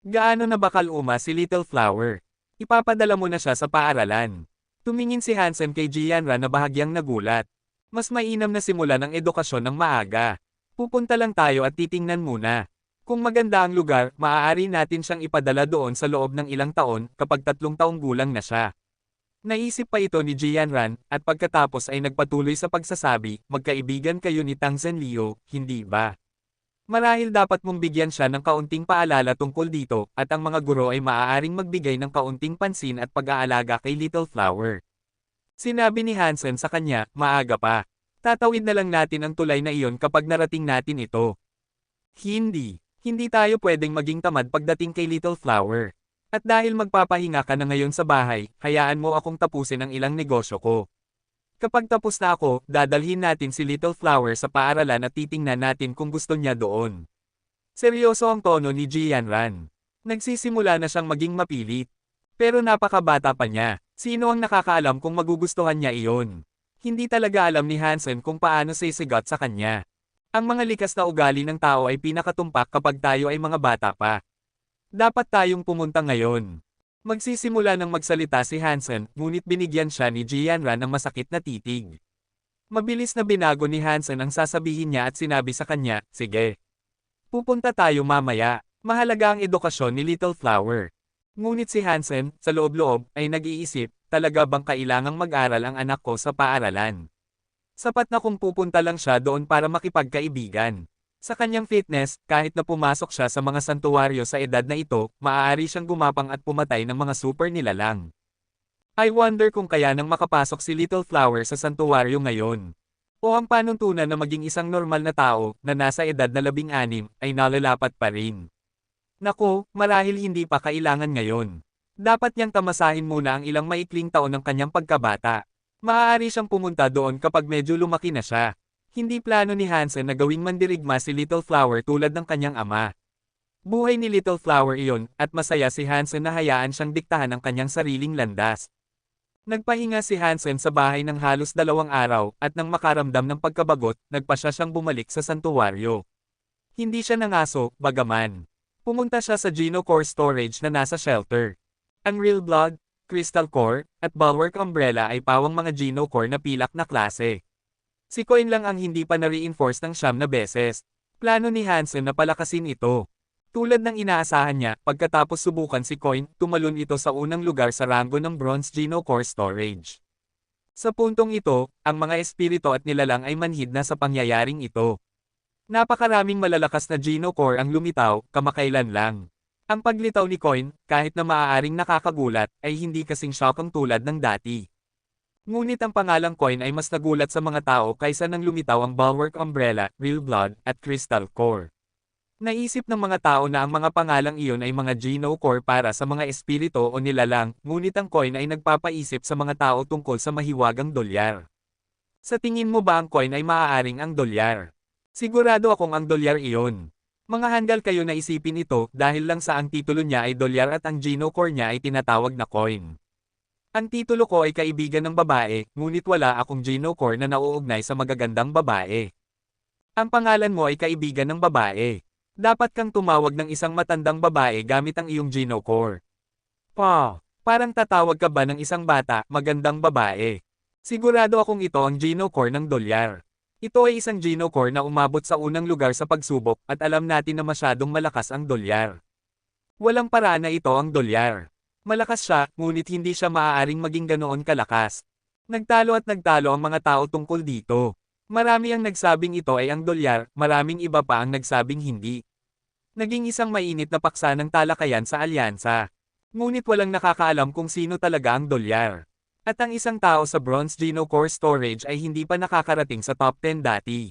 Gaano na ba kaluma si Little Flower? Ipapadala mo na siya sa paaralan. Tumingin si Hansen kay Jianran na bahagyang nagulat. Mas mainam na simulan ang edukasyon ng maaga. Pupunta lang tayo at titingnan muna. Kung maganda ang lugar, maaari natin siyang ipadala doon sa loob ng ilang taon, kapag 3 taong gulang na siya. Naisip pa ito ni Jianran, at pagkatapos ay nagpatuloy sa pagsasabi, magkaibigan kayo ni Tang Zhenliu, hindi ba? Marahil dapat mong bigyan siya ng kaunting paalala tungkol dito, at ang mga guro ay maaaring magbigay ng kaunting pansin at pag-aalaga kay Little Flower. Sinabi ni Hansen sa kanya, maaga pa. Tatawid na lang natin ang tulay na iyon kapag narating natin ito. Hindi tayo pwedeng maging tamad pagdating kay Little Flower. At dahil magpapahinga ka na ngayon sa bahay, hayaan mo akong tapusin ang ilang negosyo ko. Kapag tapos na ako, dadalhin natin si Little Flower sa paaralan at titingnan natin kung gusto niya doon. Seryoso ang tono ni Jianran. Nagsisimula na siyang maging mapilit. Pero napakabata pa niya. Sino ang nakakaalam kung magugustuhan niya iyon? Hindi talaga alam ni Hansen kung paano sisigat sa kanya. Ang mga likas na ugali ng tao ay pinakatumpak kapag tayo ay mga bata pa. Dapat tayong pumunta ngayon. Magsisimula ng magsalita si Hansen, ngunit binigyan siya ni Jianran ng masakit na titig. Mabilis na binago ni Hansen ang sasabihin niya at sinabi sa kanya, sige. Pupunta tayo mamaya, mahalaga ang edukasyon ni Little Flower. Ngunit si Hansen, sa loob-loob, ay nag-iisip, talaga bang kailangang mag-aral ang anak ko sa paaralan? Sapat na kung pupunta lang siya doon para makipagkaibigan. Sa kanyang fitness, kahit na pumasok siya sa mga santuwaryo sa edad na ito, maaari siyang gumapang at pumatay ng mga super nilalang. I wonder kung kaya nang makapasok si Little Flower sa santuwaryo ngayon. O ang panuntunan na maging isang normal na tao, na nasa edad na 16, ay nalalapat pa rin. Naku, marahil hindi pa kailangan ngayon. Dapat niyang tamasahin muna ang ilang maikling taon ng kanyang pagkabata. Maaari siyang pumunta doon kapag medyo lumaki na siya. Hindi plano ni Hansen na gawing mandirigma si Little Flower tulad ng kanyang ama. Buhay ni Little Flower iyon, at masaya si Hansen na hayaan siyang diktahan ang kanyang sariling landas. Nagpahinga si Hansen sa bahay ng halos 2 araw at nang makaramdam ng pagkabagot, nagpasya siyang bumalik sa santuwaryo. Hindi siya nangaso, bagaman. Pumunta siya sa Geno Core Storage na nasa shelter. Ang Real Blood, Crystal Core, at Bulwark Umbrella ay pawang mga Geno Core na pilak na klase. Si Coin lang ang hindi pa na-reinforce ng 9 na beses. Plano ni Hansen na palakasin ito. Tulad ng inaasahan niya, pagkatapos subukan si Coin, tumalon ito sa unang lugar sa ranggo ng Bronze Geno Core Storage. Sa puntong ito, ang mga espiritu at nilalang ay manhid na sa pangyayaring ito. Napakaraming malalakas na Geno Core ang lumitaw, kamakailan lang. Ang paglitaw ni Coin, kahit na maaaring nakakagulat, ay hindi kasing shockang tulad ng dati. Ngunit ang pangalang Coin ay mas nagulat sa mga tao kaysa nang lumitaw ang Bulwark Umbrella, Real Blood, at Crystal Core. Naisip ng mga tao na ang mga pangalang iyon ay mga Geno Core para sa mga espiritu o nilalang, ngunit ang Coin ay nagpapaisip sa mga tao tungkol sa mahiwagang dolyar. Sa tingin mo ba ang Coin ay maaaring ang dolyar? Sigurado akong ang dolyar iyon. Mga handal kayo na isipin ito dahil lang sa ang titulo niya ay dolyar at ang Geno Core niya ay tinatawag na Coin. Ang titulo ko ay kaibigan ng babae, ngunit wala akong Geno Core na nauugnay sa magagandang babae. Ang pangalan mo ay kaibigan ng babae. Dapat kang tumawag ng isang matandang babae gamit ang iyong Geno Core. Parang tatawag ka ba ng isang bata, magandang babae? Sigurado akong ito ang Geno Core ng dolyar. Ito ay isang Geno Core na umabot sa unang lugar sa pagsubok at alam natin na masyadong malakas ang dolyar. Walang paraan na ito ang dolyar. Malakas siya, ngunit hindi siya maaaring maging ganoon kalakas. Nagtalo ang mga tao tungkol dito. Marami ang nagsabing ito ay ang dolyar, maraming iba pa ang nagsabing hindi. Naging isang mainit na paksa ng talakayan sa alyansa. Ngunit walang nakakaalam kung sino talaga ang dolyar. At ang isang tao sa Bronze Geno Core Storage ay hindi pa nakakarating sa top 10 dati.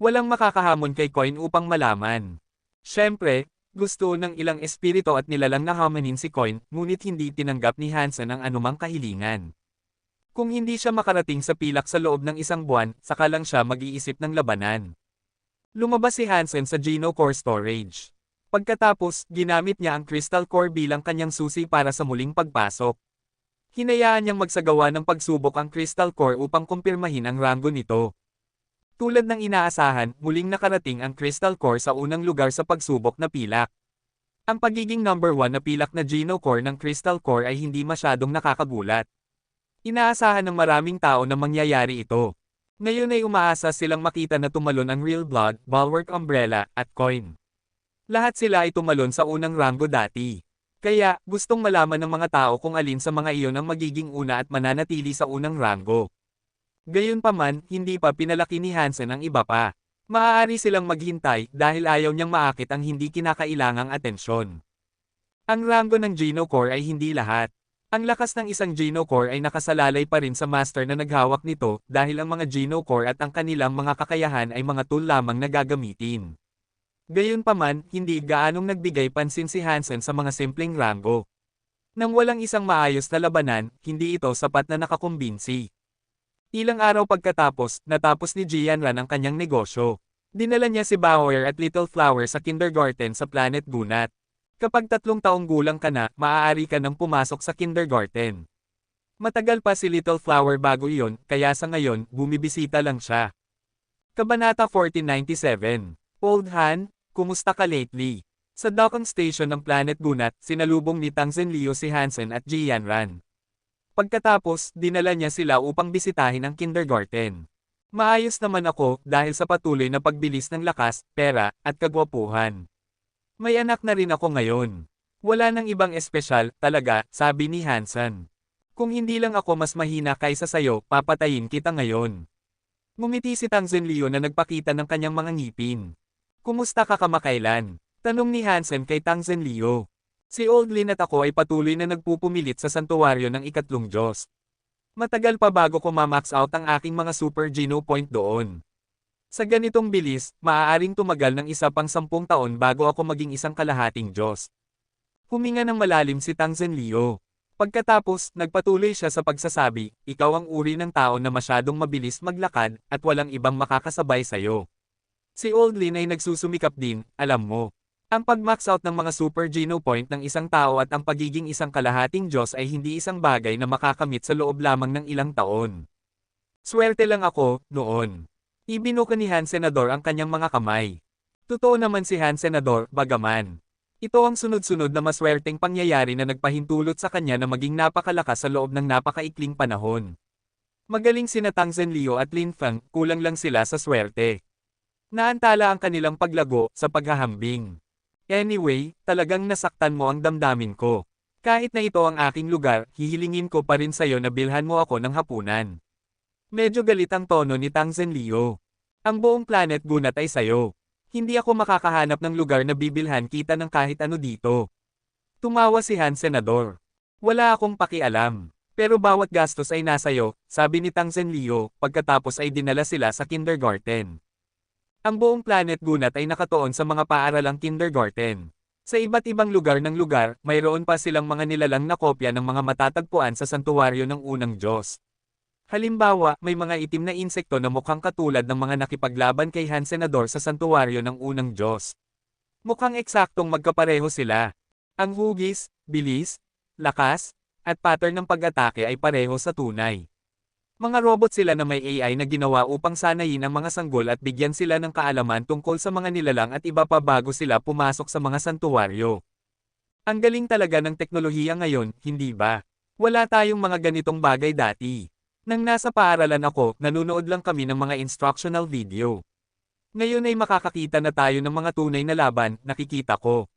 Walang makakahamon kay Coin upang malaman. Siyempre, gusto ng ilang espiritu at nilalang na hamanin si Coin, ngunit hindi tinanggap ni Hansen ang anumang kahilingan. Kung hindi siya makarating sa pilak sa loob ng isang buwan, saka lang siya mag-iisip ng labanan. Lumabas si Hansen sa Geno Core Storage. Pagkatapos, ginamit niya ang Crystal Core bilang kanyang susi para sa muling pagpasok. Hinayaan niyang magsagawa ng pagsubok ang Crystal Core upang kumpirmahin ang ranggo nito. Tulad ng inaasahan, muling nakarating ang Crystal Core sa unang lugar sa pagsubok na pilak. Ang pagiging number 1 na pilak na Geno Core ng Crystal Core ay hindi masyadong nakakagulat. Inaasahan ng maraming tao na mangyayari ito. Ngayon ay umaasa silang makita na tumalon ang Real Blood, Bulwark Umbrella, at Coin. Lahat sila ay tumalon sa unang ranggo dati. Kaya, gustong malaman ng mga tao kung alin sa mga iyon ang magiging una at mananatili sa unang ranggo. Gayunpaman, hindi pa pinalaki ni Hansen ang iba pa. Maaari silang maghintay dahil ayaw niyang maakit ang hindi kinakailangang atensyon. Ang ranggo ng Geno Core ay hindi lahat. Ang lakas ng isang Geno Core ay nakasalalay pa rin sa master na naghawak nito dahil ang mga Geno Core at ang kanilang mga kakayahan ay mga tool lamang na gagamitin. Gayunpaman, hindi gaanong nagbigay pansin si Hansen sa mga simpleng ranggo. Nang walang isang maayos na labanan, hindi ito sapat na nakakumbinsi. Ilang araw pagkatapos, natapos ni Jianran ang kanyang negosyo. Dinala niya si Bauer at Little Flower sa kindergarten sa Planet Gunat. Kapag 3 taong gulang ka na, maaari ka nang pumasok sa kindergarten. Matagal pa si Little Flower bago iyon, kaya sa ngayon, bumibisita lang siya. Kabanata 1497. Old Han, kumusta ka lately? Sa docking station ng Planet Gunat, sinalubong ni Tang Zenlio si Hansen at Jianran. Pagkatapos, dinala niya sila upang bisitahin ang kindergarten. Maayos naman ako dahil sa patuloy na pagbilis ng lakas, pera, at kagwapuhan. May anak na rin ako ngayon. Wala nang ibang espesyal, talaga, sabi ni Hansen. Kung hindi lang ako mas mahina kaysa sayo, papatayin kita ngayon. Ngumiti si Tang Zenlio na nagpakita ng kanyang mga ngipin. Kumusta ka kamakailan? Tanong ni Hansen kay Tang Zenlio. Si Old Lin at ako ay patuloy na nagpupumilit sa santuwaryo ng ikatlong Diyos. Matagal pa bago ko ma-max out ang aking mga Super Geno Point doon. Sa ganitong bilis, maaaring tumagal ng isa pang 10 taon bago ako maging isang kalahating Diyos. Huminga ng malalim si Tang Zenlio. Pagkatapos, nagpatuloy siya sa pagsasabi, ikaw ang uri ng tao na masyadong mabilis maglakad, at walang ibang makakasabay sayo. Si Old Lin ay nagsusumikap din, alam mo. Ang pag-max out ng mga super geno point ng isang tao at ang pagiging isang kalahating Diyos ay hindi isang bagay na makakamit sa loob lamang ng ilang taon. Swerte lang ako, noon. Ibinuka ni Han Senador ang kanyang mga kamay. Totoo naman si Han Senador, bagaman. Ito ang sunod-sunod na maswerteng pangyayari na nagpahintulot sa kanya na maging napakalakas sa loob ng napakaikling panahon. Magaling sina Tang Zhenliu at Lin Feng, kulang lang sila sa swerte. Naantala ang kanilang paglago sa paghahambing. Anyway, talagang nasaktan mo ang damdamin ko. Kahit na ito ang aking lugar, hihilingin ko pa rin sa'yo na bilhan mo ako ng hapunan. Medyo galit ang tono ni Tang Zhenliu. Ang buong planet gunat ay sayo. Hindi ako makakahanap ng lugar na bibilhan kita ng kahit ano dito. Tumawa si Han Senador. Wala akong pakialam. Pero bawat gastos ay nasayo, sabi ni Tang Zhenliu, pagkatapos ay dinala sila sa kindergarten. Ang buong planet gunat ay nakatuon sa mga paaralang kindergarten. Sa iba't ibang lugar ng lugar, mayroon pa silang mga nilalang na kopya ng mga matatagpuan sa santuwaryo ng unang Diyos. Halimbawa, may mga itim na insekto na mukhang katulad ng mga nakipaglaban kay Han Senador sa santuwaryo ng unang Diyos. Mukhang eksaktong magkapareho sila. Ang hugis, bilis, lakas, at pattern ng pag-atake ay pareho sa tunay. Mga robot sila na may AI na ginawa upang sanayin ang mga sanggol at bigyan sila ng kaalaman tungkol sa mga nilalang at iba pa bago sila pumasok sa mga santuwaryo. Ang galing talaga ng teknolohiya ngayon, hindi ba? Wala tayong mga ganitong bagay dati. Nang nasa paaralan ako, nanonood lang kami ng mga instructional video. Ngayon ay makakakita na tayo ng mga tunay na laban, nakikita ko.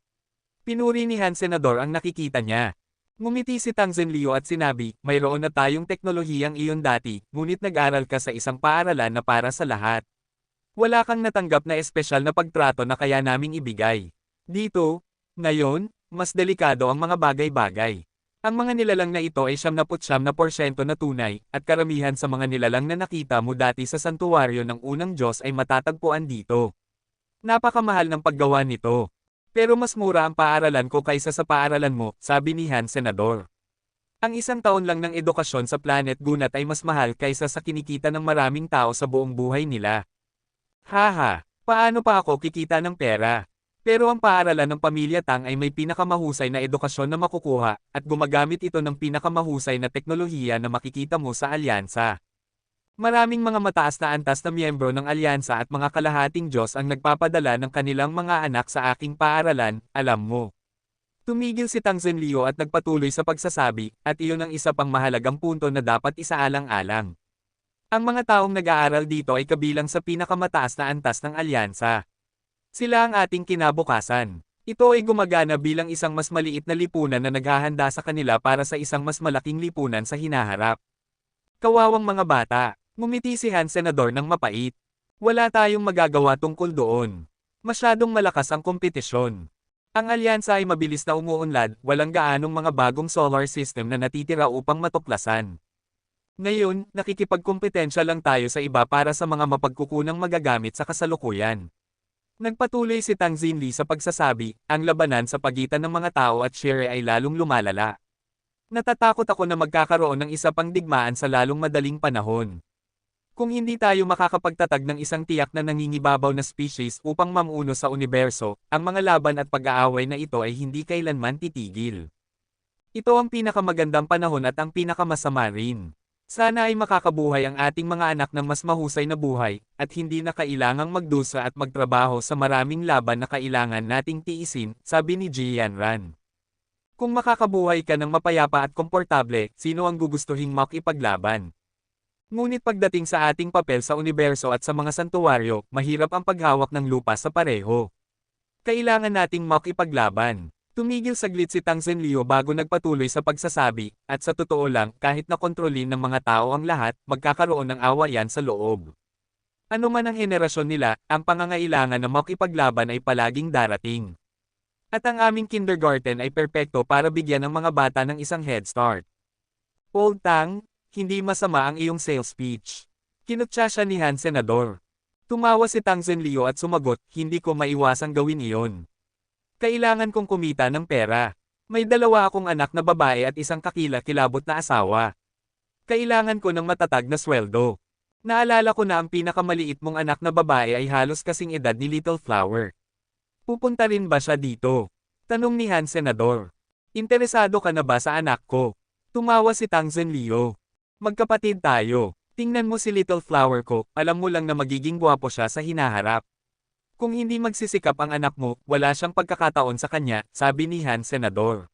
Pinuri ni Han Senador ang nakikita niya. Ngumiti si Tang Zhenliu at sinabi, mayroon na tayong teknolohiyang iyon dati, ngunit nag-aral ka sa isang paaralan na para sa lahat. Wala kang natanggap na espesyal na pagtrato na kaya naming ibigay. Dito, ngayon, mas delikado ang mga bagay-bagay. Ang mga nilalang na ito ay 99% na tunay, at karamihan sa mga nilalang na nakita mo dati sa santuwaryo ng unang Diyos ay matatagpuan dito. Napakamahal ng paggawa nito. Pero mas mura ang paaralan ko kaysa sa paaralan mo, sabi ni Han Senador. Ang isang taon lang ng edukasyon sa planet gunat ay mas mahal kaysa sa kinikita ng maraming tao sa buong buhay nila. Haha, paano pa ako kikita ng pera? Pero ang paaralan ng pamilya Tang ay may pinakamahusay na edukasyon na makukuha, at gumagamit ito ng pinakamahusay na teknolohiya na makikita mo sa alyansa. Maraming mga mataas na antas na miyembro ng alyansa at mga kalahating Diyos ang nagpapadala ng kanilang mga anak sa aking paaralan, alam mo. Tumigil si Tang Zhenliu at nagpatuloy sa pagsasabi, at iyon ang isa pang mahalagang punto na dapat isaalang-alang. Ang mga taong nag-aaral dito ay kabilang sa pinakamataas na antas ng alyansa. Sila ang ating kinabukasan. Ito ay gumagana bilang isang mas maliit na lipunan na naghahanda sa kanila para sa isang mas malaking lipunan sa hinaharap. Kawawang mga bata, ngumiti si Han Senador ng mapait. Wala tayong magagawa tungkol doon. Masyadong malakas ang kompetisyon. Ang alyansa ay mabilis na umuunlad, walang gaanong mga bagong solar system na natitira upang matuklasan. Ngayon, nakikipagkompetensya lang tayo sa iba para sa mga mapagkukunang magagamit sa kasalukuyan. Nagpatuloy si Tang Zhenli sa pagsasabi, ang labanan sa pagitan ng mga tao at Shere ay lalong lumalala. Natatakot ako na magkakaroon ng isa pang digmaan sa lalong madaling panahon. Kung hindi tayo makakapagtatag ng isang tiyak na nangingibabaw na species upang mamuno sa universo, ang mga laban at pag-aaway na ito ay hindi kailanman titigil. Ito ang pinakamagandang panahon at ang pinakamasama rin. Sana ay makakabuhay ang ating mga anak ng mas mahusay na buhay, at hindi na kailangang magdusa at magtrabaho sa maraming laban na kailangan nating tiisin, sabi ni Jian Ran. Kung makakabuhay ka ng mapayapa at komportable, sino ang gugustuhing makipaglaban? Ngunit pagdating sa ating papel sa universo at sa mga santuwaryo, mahirap ang paghawak ng lupa sa pareho. Kailangan nating makipaglaban. Tumigil saglit si Tang Zhenliu bago nagpatuloy sa pagsasabi, at sa totoo lang, kahit na kontrolin ng mga tao ang lahat, magkakaroon ng awayan sa loob. Ano man ang henerasyon nila, ang pangangailangan na makipaglaban ay palaging darating. At ang aming kindergarten ay perpekto para bigyan ng mga bata ng isang head start. Old Tang, hindi masama ang iyong sales speech. Kinutya siya ni Han Senador. Tumawa si Tang Zhenliu at sumagot, hindi ko maiwasang gawin iyon. Kailangan kong kumita ng pera. May dalawa akong anak na babae at isang kakilakilabot na asawa. Kailangan ko ng matatag na sweldo. Naalala ko na ang pinakamaliit mong anak na babae ay halos kasing edad ni Little Flower. Pupunta rin ba siya dito? Tanong ni Han Senador. Interesado ka na ba sa anak ko? Tumawa si Tang Zenlio. Magkapatid tayo. Tingnan mo si Little Flower ko, alam mo lang na magiging gwapo siya sa hinaharap. Kung hindi magsisikap ang anak mo, wala siyang pagkakataon sa kanya, sabi ni Han Senador.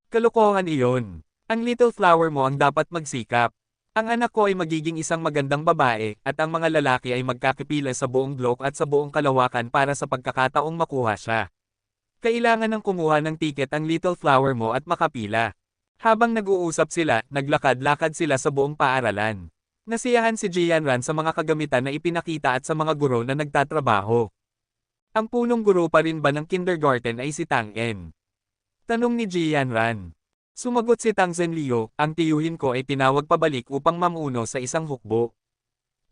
Kalokohan iyon. Ang Little Flower mo ang dapat magsikap. Ang anak ko ay magiging isang magandang babae, at ang mga lalaki ay magkakipila sa buong block at sa buong kalawakan para sa pagkakataong makuha siya. Kailangan ng kumuha ng tiket ang Little Flower mo at makapila. Habang nag-uusap sila, naglakad-lakad sila sa buong paaralan. Nasiyahan si Jianran sa mga kagamitan na ipinakita at sa mga guro na nagtatrabaho. Ang punong guro pa rin ba ng kindergarten ay si Tang En? Tanong ni Jianran. Sumagot si Tang Zenlio, ang tiyuhin ko ay tinawag pabalik upang mamuno sa isang hukbo.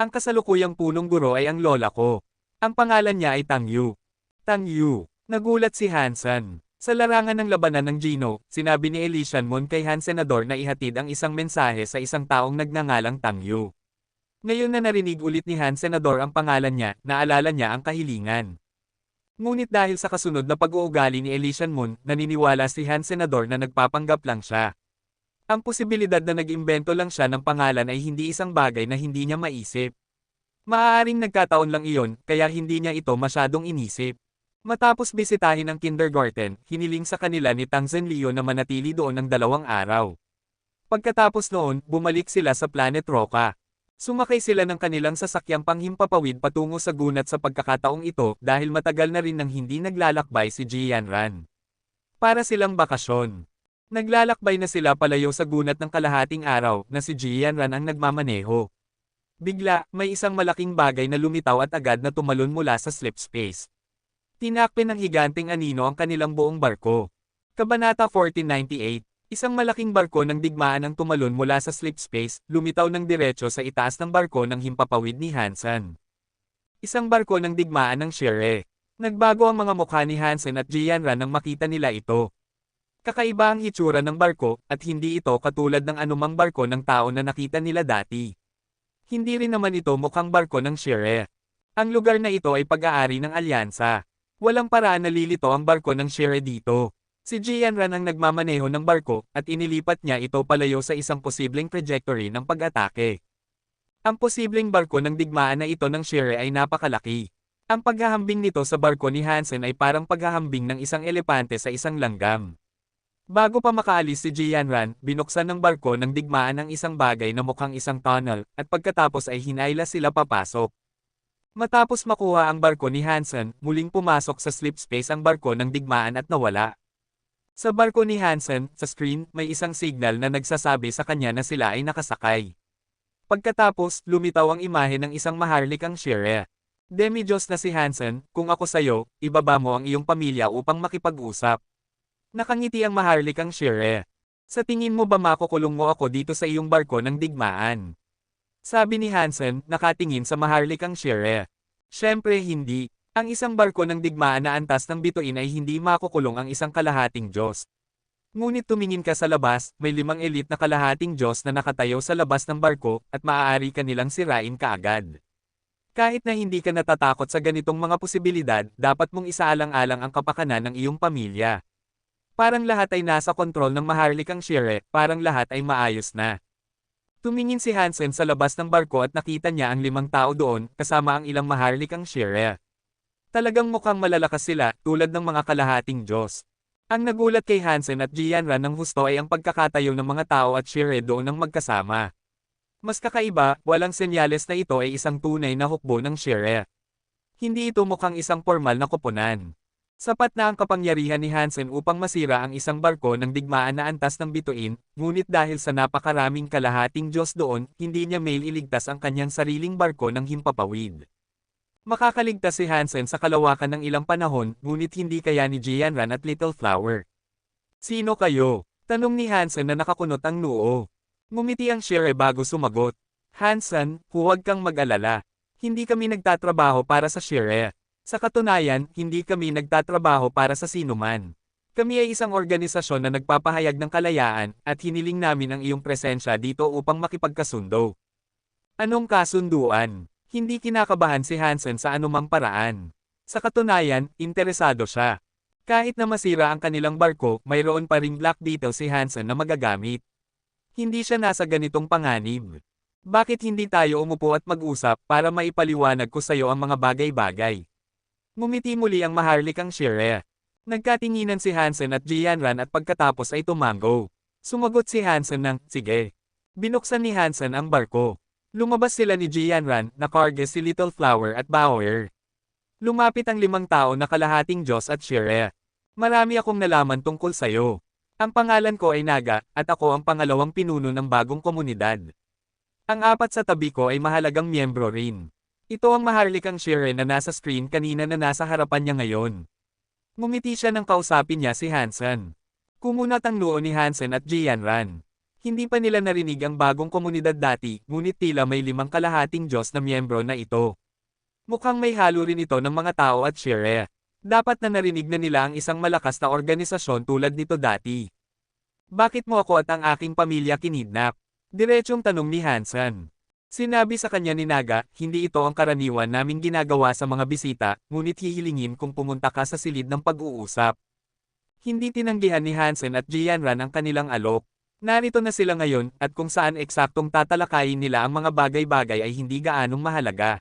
Ang kasalukuyang punong guro ay ang lola ko. Ang pangalan niya ay Tang Yu. Tang Yu. Nagulat si Hansen. Sa larangan ng labanan ng Gino, sinabi ni Elishanmon kay Han Senador na ihatid ang isang mensahe sa isang taong nagngangalang Tang Yu. Ngayon na narinig ulit ni Han Senador ang pangalan niya, naalala niya ang kahilingan. Ngunit dahil sa kasunod na pag-uugali ni Elishanmon, naniniwala si Han Senador na nagpapanggap lang siya. Ang posibilidad na nag-imbento lang siya ng pangalan ay hindi isang bagay na hindi niya maisip. Maaaring nagkataon lang iyon, kaya hindi niya ito masyadong inisip. Matapos bisitahin ang kindergarten, hiniling sa kanila ni Tang Zenlio na manatili doon ng 2 araw. Pagkatapos noon, bumalik sila sa Planet Roca. Sumakay sila ng kanilang sasakyang panghimpapawid patungo sa gunat sa pagkakataong ito dahil matagal na rin nang hindi naglalakbay si Jianran. Para silang bakasyon. Naglalakbay na sila palayo sa gunat ng kalahating araw na si Jianran ang nagmamaneho. Bigla, may isang malaking bagay na lumitaw at agad na tumalon mula sa slip space. Tinakpan ng higanting anino ang kanilang buong barko. Kabanata 1498. Isang malaking barko ng digmaan ang tumalon mula sa slip space, lumitaw ng diretso sa itaas ng barko ng himpapawid ni Hansen. Isang barko ng digmaan ng Shire. Nagbago ang mga mukha ni Hansen at Jianran nang makita nila ito. Kakaiba ang hitsura ng barko, at hindi ito katulad ng anumang barko ng tao na nakita nila dati. Hindi rin naman ito mukhang barko ng Shire. Ang lugar na ito ay pag-aari ng alyansa. Walang paraan na lilito ang barko ng Shire dito. Si Jianran ang nagmamaneho ng barko, at inilipat niya ito palayo sa isang posibleng trajectory ng pag-atake. Ang posibleng barko ng digmaan na ito ng Shire ay napakalaki. Ang paghahambing nito sa barko ni Hansen ay parang paghahambing ng isang elepante sa isang langgam. Bago pa makaalis si Jianran, binuksan ng barko ng digmaan ang isang bagay na mukhang isang tunnel, at pagkatapos ay hinayla sila papasok. Matapos makuha ang barko ni Hansen, muling pumasok sa slip space ang barko ng digmaan at nawala. Sa barko ni Hansen, sa screen, may isang signal na nagsasabi sa kanya na sila ay nakasakay. Pagkatapos, lumitaw ang imahe ng isang maharlikang Shire. Demi-Diyos na si Hansen, kung ako sayo, ibaba mo ang iyong pamilya upang makipag-usap. Nakangiti ang maharlikang Shire. Sa tingin mo ba makukulong mo ako dito sa iyong barko ng digmaan? Sabi ni Hansen, nakatingin sa maharlikang Shire. Siyempre hindi. Ang isang barko ng digmaan na antas ng bituin ay hindi makukulong ang isang kalahating Diyos. Ngunit tumingin ka sa labas, may 5 elite na kalahating Diyos na nakatayo sa labas ng barko, at maaari ka nilang sirain kaagad. Kahit na hindi ka natatakot sa ganitong mga posibilidad, dapat mong isaalang-alang ang kapakanan ng iyong pamilya. Parang lahat ay nasa kontrol ng maharlikang Shire, parang lahat ay maayos na. Tumingin si Hansen sa labas ng barko at nakita niya ang 5 tao doon, kasama ang ilang maharlikang Shire. Talagang mukhang malalakas sila, tulad ng mga kalahating Diyos. Ang nagulat kay Hansen at Jianran ng husto ay ang pagkakatayo ng mga tao at Shire doon ng magkasama. Mas kakaiba, walang senyales na ito ay isang tunay na hukbo ng Shire. Hindi ito mukhang isang formal na koponan. Sapat na ang kapangyarihan ni Hansen upang masira ang isang barko ng digmaan na antas ng bituin, ngunit dahil sa napakaraming kalahating Diyos doon, hindi niya mailigtas ang kanyang sariling barko ng himpapawid. Makakaligtas si Hansen sa kalawakan ng ilang panahon, ngunit hindi kaya ni Jianran at Little Flower. Sino kayo? Tanong ni Hansen na nakakunot ang noo. Ngumiti ang Shire bago sumagot. Hansen, huwag kang mag-alala. Hindi kami nagtatrabaho para sa Shire. Sa katunayan, hindi kami nagtatrabaho para sa sinuman. Kami ay isang organisasyon na nagpapahayag ng kalayaan, at hiniling namin ang iyong presensya dito upang makipagkasundo. Anong kasunduan? Hindi kinakabahan si Hansen sa anumang paraan. Sa katunayan, interesado siya. Kahit na masira ang kanilang barko, mayroon pa ring Black Beetle si Hansen na magagamit. Hindi siya nasa ganitong panganib. Bakit hindi tayo umupo at mag-usap para maipaliwanag ko sa iyo ang mga bagay-bagay? Ngumiti muli ang maharlikang Shire. Nagkatinginan si Hansen at Jianran at pagkatapos ay tumango. Sumagot si Hansen ng, sige. Binuksan ni Hansen ang barko. Lumabas sila ni Jianran, nakarga si Little Flower at Bauer. Lumapit ang 5 tao na kalahating Diyos at Shire. Marami akong nalaman tungkol sayo. Ang pangalan ko ay Naga, at ako ang pangalawang pinuno ng bagong komunidad. Ang 4 sa tabi ko ay mahalagang miyembro rin. Ito ang maharlikang Shire na nasa screen kanina na nasa harapan niya ngayon. Ngumiti siya nang kausapin niya si Hansen. Kumunat ang noo ni Hansen at Jianran. Hindi pa nila narinig ang bagong komunidad dati, ngunit tila may 5 kalahating Diyos na miyembro na ito. Mukhang may halo rin ito ng mga tao at Shire. Dapat na narinig na nila ang isang malakas na organisasyon tulad nito dati. Bakit mo ako at ang aking pamilya kinidnap? Diretsong tanong ni Hansen. Sinabi sa kanya ni Naga, hindi ito ang karaniwan naming ginagawa sa mga bisita, ngunit hihilingin kung pumunta ka sa silid ng pag-uusap. Hindi tinanggihan ni Hansen at Jianran ang kanilang alok. Narito na sila ngayon, at kung saan eksaktong tatalakayin nila ang mga bagay-bagay ay hindi gaanong mahalaga.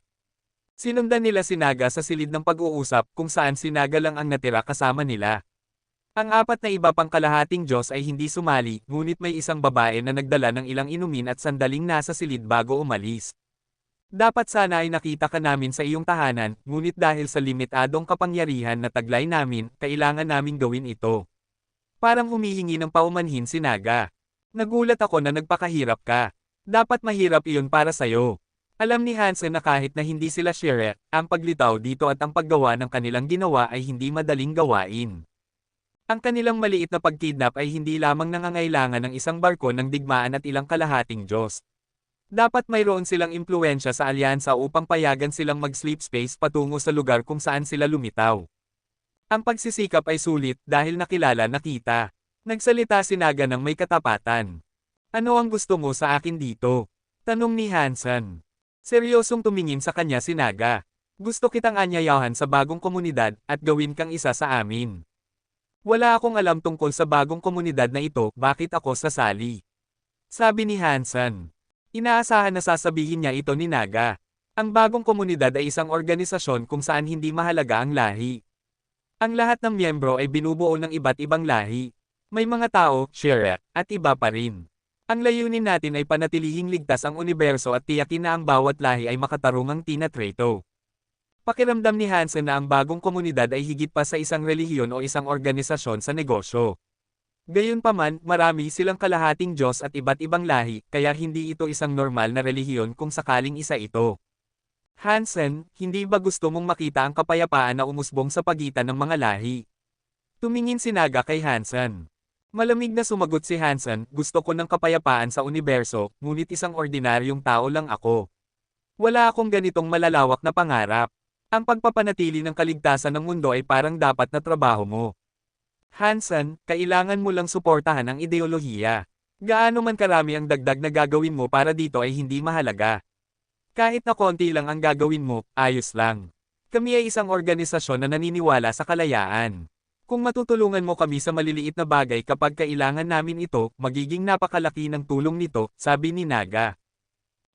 Sinundan nila si Naga sa silid ng pag-uusap kung saan si Naga lang ang natira kasama nila. Ang 4 na iba pang kalahating Diyos ay hindi sumali, ngunit may isang babae na nagdala ng ilang inumin at sandaling nasa silid bago umalis. Dapat sana ay nakita ka namin sa iyong tahanan, ngunit dahil sa limitadong kapangyarihan na taglay namin, kailangan naming gawin ito. Parang humihingi ng paumanhin si Naga. Nagulat ako na nagpakahirap ka. Dapat mahirap iyon para sayo. Alam ni Hansen na kahit na hindi sila Shire, ang paglitaw dito at ang paggawa ng kanilang ginawa ay hindi madaling gawain. Ang kanilang maliit na pagkidnap ay hindi lamang nangangailangan ng isang barko ng digmaan at ilang kalahating Diyos. Dapat mayroon silang impluwensya sa alyansa upang payagan silang mag-sleep space patungo sa lugar kung saan sila lumitaw. Ang pagsisikap ay sulit dahil nakilala na kita. Nagsalita si Naga ng may katapatan. Ano ang gusto mo sa akin dito? Tanong ni Hansen. Seryosong tumingin sa kanya si Naga. Gusto kitang anyayahan sa bagong komunidad at gawin kang isa sa amin. Wala akong alam tungkol sa bagong komunidad na ito, bakit ako sasali? Sabi ni Hansen. Inaasahan na sasabihin niya ito ni Naga. Ang bagong komunidad ay isang organisasyon kung saan hindi mahalaga ang lahi. Ang lahat ng miyembro ay binubuo ng iba't ibang lahi. May mga tao, Shire, at iba pa rin. Ang layunin natin ay panatilihing ligtas ang universo at tiyakin na ang bawat lahi ay makatarungang tinatrato. Pakiramdam ni Hansen na ang bagong komunidad ay higit pa sa isang relihiyon o isang organisasyon sa negosyo. Gayunpaman, marami silang kalahating Diyos at iba't ibang lahi, kaya hindi ito isang normal na relihiyon kung sakaling isa ito. Hansen, hindi ba gusto mong makita ang kapayapaan na umusbong sa pagitan ng mga lahi? Tumingin si Naga kay Hansen. Malamig na sumagot si Hansen, gusto ko ng kapayapaan sa universo, ngunit isang ordinaryong tao lang ako. Wala akong ganitong malalawak na pangarap. Ang pagpapanatili ng kaligtasan ng mundo ay parang dapat na trabaho mo. Hansen, kailangan mo lang suportahan ang ideolohiya. Gaano man karami ang dagdag na gagawin mo para dito ay hindi mahalaga. Kahit na konti lang ang gagawin mo, ayos lang. Kami ay isang organisasyon na naniniwala sa kalayaan. Kung matutulungan mo kami sa maliliit na bagay kapag kailangan namin ito, magiging napakalaki ng tulong nito, sabi ni Naga.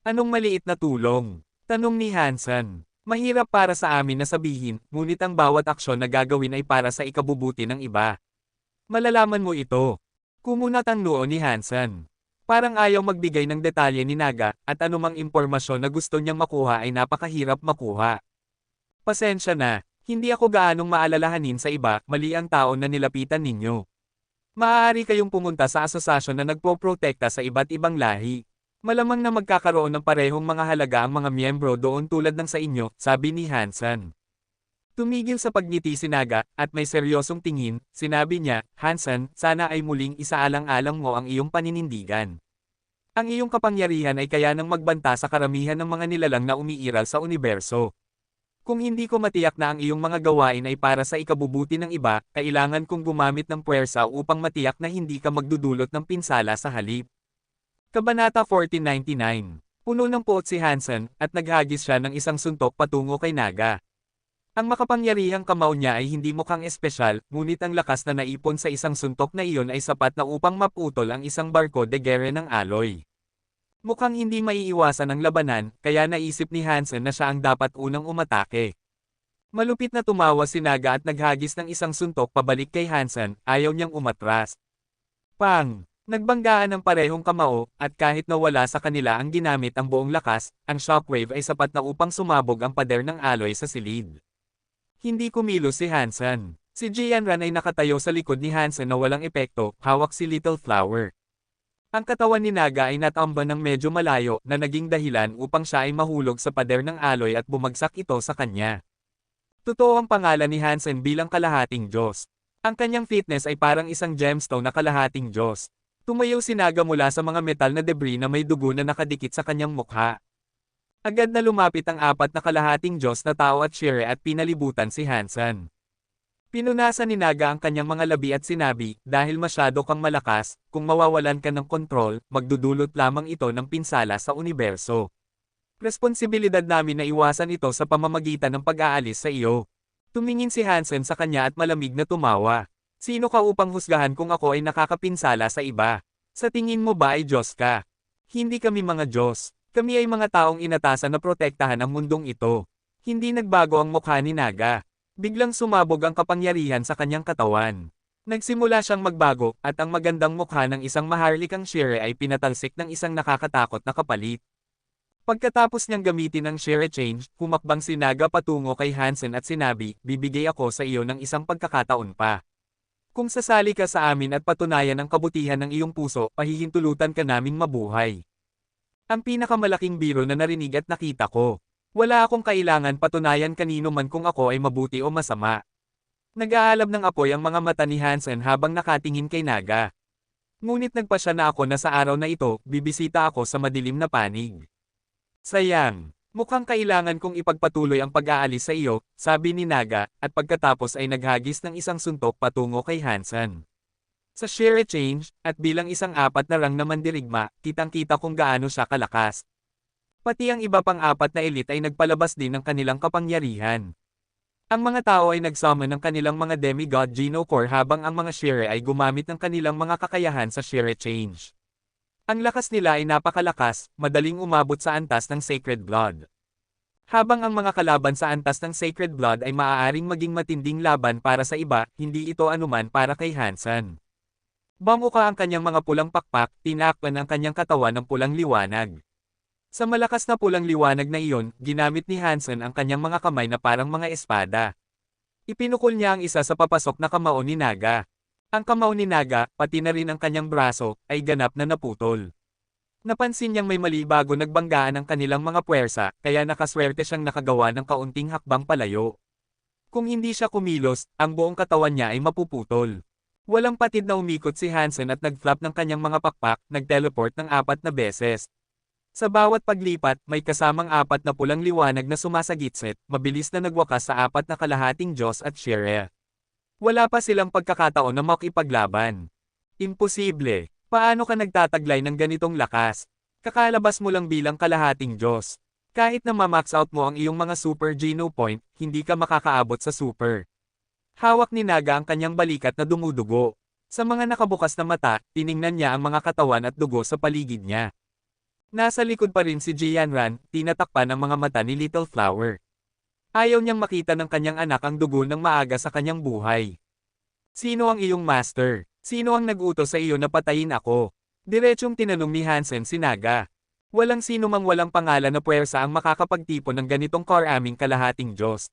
Anong maliit na tulong? Tanong ni Hansen. Mahirap para sa amin na sabihin, ngunit ang bawat aksyon na gagawin ay para sa ikabubuti ng iba. Malalaman mo ito. Kumunat ang noo ni Hansen. Parang ayaw magbigay ng detalye ni Naga, at anumang impormasyon na gusto niyang makuha ay napakahirap makuha. Pasensya na. Hindi ako gaanong maalalahanin sa iba, mali ang tao na nilapitan ninyo. Maaari kayong pumunta sa asosasyon na nagpoprotekta sa iba't ibang lahi. Malamang na magkakaroon ng parehong mga halaga ang mga miyembro doon tulad ng sa inyo, sabi ni Hansen. Tumigil sa pagngiti si Naga, at may seryosong tingin, sinabi niya, Hansen, sana ay muling isaalang-alang mo ang iyong paninindigan. Ang iyong kapangyarihan ay kaya nang magbanta sa karamihan ng mga nilalang na umiiral sa universo. Kung hindi ko matiyak na ang iyong mga gawain ay para sa ikabubuti ng iba, kailangan kong gumamit ng puwersa upang matiyak na hindi ka magdudulot ng pinsala sa halip. Kabanata 1499. Puno ng puot si Hansen, at naghagis siya ng isang suntok patungo kay Naga. Ang makapangyarihang kamao niya ay hindi mukhang espesyal, ngunit ang lakas na naipon sa isang suntok na iyon ay sapat na upang maputol ang isang barko de gere ng alloy. Mukhang hindi maiiwasan ang labanan, kaya naisip ni Hansen na siya ang dapat unang umatake. Malupit na tumawa si Naga at naghagis ng isang suntok pabalik kay Hansen, ayaw niyang umatras. Pang! Nagbanggaan ng parehong kamao, at kahit nawala sa kanila ang ginamit ang buong lakas, ang shockwave ay sapat na upang sumabog ang pader ng alloy sa silid. Hindi kumilos si Hansen. Si Jianran ay nakatayo sa likod ni Hansen na walang epekto, hawak si Little Flower. Ang katawan ni Naga ay natamba ng medyo malayo na naging dahilan upang siya ay mahulog sa pader ng alloy at bumagsak ito sa kanya. Totoo ang pangalan ni Hansen bilang kalahating Diyos. Ang kanyang fitness ay parang isang gemstone na kalahating Diyos. Tumayo si Naga mula sa mga metal na debris na may dugo na nakadikit sa kanyang mukha. Agad na lumapit ang apat na kalahating Diyos na tao at Shire at pinalibutan si Hansen. Pinunasan ni Naga ang kanyang mga labi at sinabi, dahil masyado kang malakas, kung mawawalan ka ng kontrol, magdudulot lamang ito ng pinsala sa universo. Responsibilidad namin na iwasan ito sa pamamagitan ng pag-aalis sa iyo. Tumingin si Hansen sa kanya at malamig na tumawa. Sino ka upang husgahan kung ako ay nakakapinsala sa iba? Sa tingin mo ba ay Diyos ka? Hindi kami mga Diyos. Kami ay mga taong inatasan na protektahan ang mundong ito. Hindi nagbago ang mukha ni Naga. Biglang sumabog ang kapangyarihan sa kanyang katawan. Nagsimula siyang magbago, at ang magandang mukha ng isang maharlikang Shire ay pinatalsik ng isang nakakatakot na kapalit. Pagkatapos niyang gamitin ang Shire Change, humakbang si Naga patungo kay Hansen at sinabi, bibigay ako sa iyo ng isang pagkakataon pa. Kung sasali ka sa amin at patunayan ang kabutihan ng iyong puso, pahihintulutan ka naming mabuhay. Ang pinakamalaking biro na narinig at nakita ko. Wala akong kailangan patunayan kanino man kung ako ay mabuti o masama. Nag-aalab ng apoy ang mga mata ni Hansen habang nakatingin kay Naga. Ngunit nagpasya na ako na sa araw na ito, bibisita ako sa madilim na panig. Sayang. Mukhang kailangan kong ipagpatuloy ang pag-aalis sa iyo, sabi ni Naga, at pagkatapos ay naghagis ng isang suntok patungo kay Hansen. Sa Shire Change, at bilang isang apat na rang na mandirigma, kitang-kita kung gaano siya kalakas. Pati ang iba pang apat na elite ay nagpalabas din ng kanilang kapangyarihan. Ang mga tao ay nagsummon ng kanilang mga demigod Geno Core habang ang mga Shire ay gumamit ng kanilang mga kakayahan sa Shire Change. Ang lakas nila ay napakalakas, madaling umabot sa antas ng Sacred Blood. Habang ang mga kalaban sa antas ng Sacred Blood ay maaaring maging matinding laban para sa iba, hindi ito anuman para kay Hansen. Bamuka ang kanyang mga pulang pakpak, tinakpan ang kanyang katawan ng pulang liwanag. Sa malakas na pulang liwanag na iyon, ginamit ni Hansen ang kanyang mga kamay na parang mga espada. Ipinukol niya ang isa sa papasok na kamao ni Naga. Ang kamao ni Naga, pati na rin ang kanyang braso, ay ganap na naputol. Napansin niyang may mali bago nagbanggaan ang kanilang mga puwersa, kaya nakaswerte siyang nakagawa ng kaunting hakbang palayo. Kung hindi siya kumilos, ang buong katawan niya ay mapuputol. Walang patid na umikot si Hansen at nag-flap ng kanyang mga pakpak, nag-teleport ng 4 na beses. Sa bawat paglipat, may kasamang 4 na pulang liwanag na sumasagitsit, mabilis na nagwakas sa 4 na kalahating Diyos at Shire. Wala pa silang pagkakataon na makipaglaban. Imposible. Paano ka nagtataglay ng ganitong lakas? Kakalabas mo lang bilang kalahating Diyos. Kahit na ma-max out mo ang iyong mga Super Geno Point, hindi ka makakaabot sa Super. Hawak ni Naga ang kanyang balikat na dumudugo. Sa mga nakabukas na mata, tiningnan niya ang mga katawan at dugo sa paligid niya. Nasa likod pa rin si Jianran, tinatakpan ang mga mata ni Little Flower. Ayaw niyang makita ng kanyang anak ang dugo ng maaga sa kanyang buhay. Sino ang iyong master? Sino ang nag-utos sa iyo na patayin ako? Diretsyong tinanong ni Hansen si Naga. Walang sino mang walang pangalan na puwersa ang makakapagtipon ng ganitong karaming kalahating Diyos.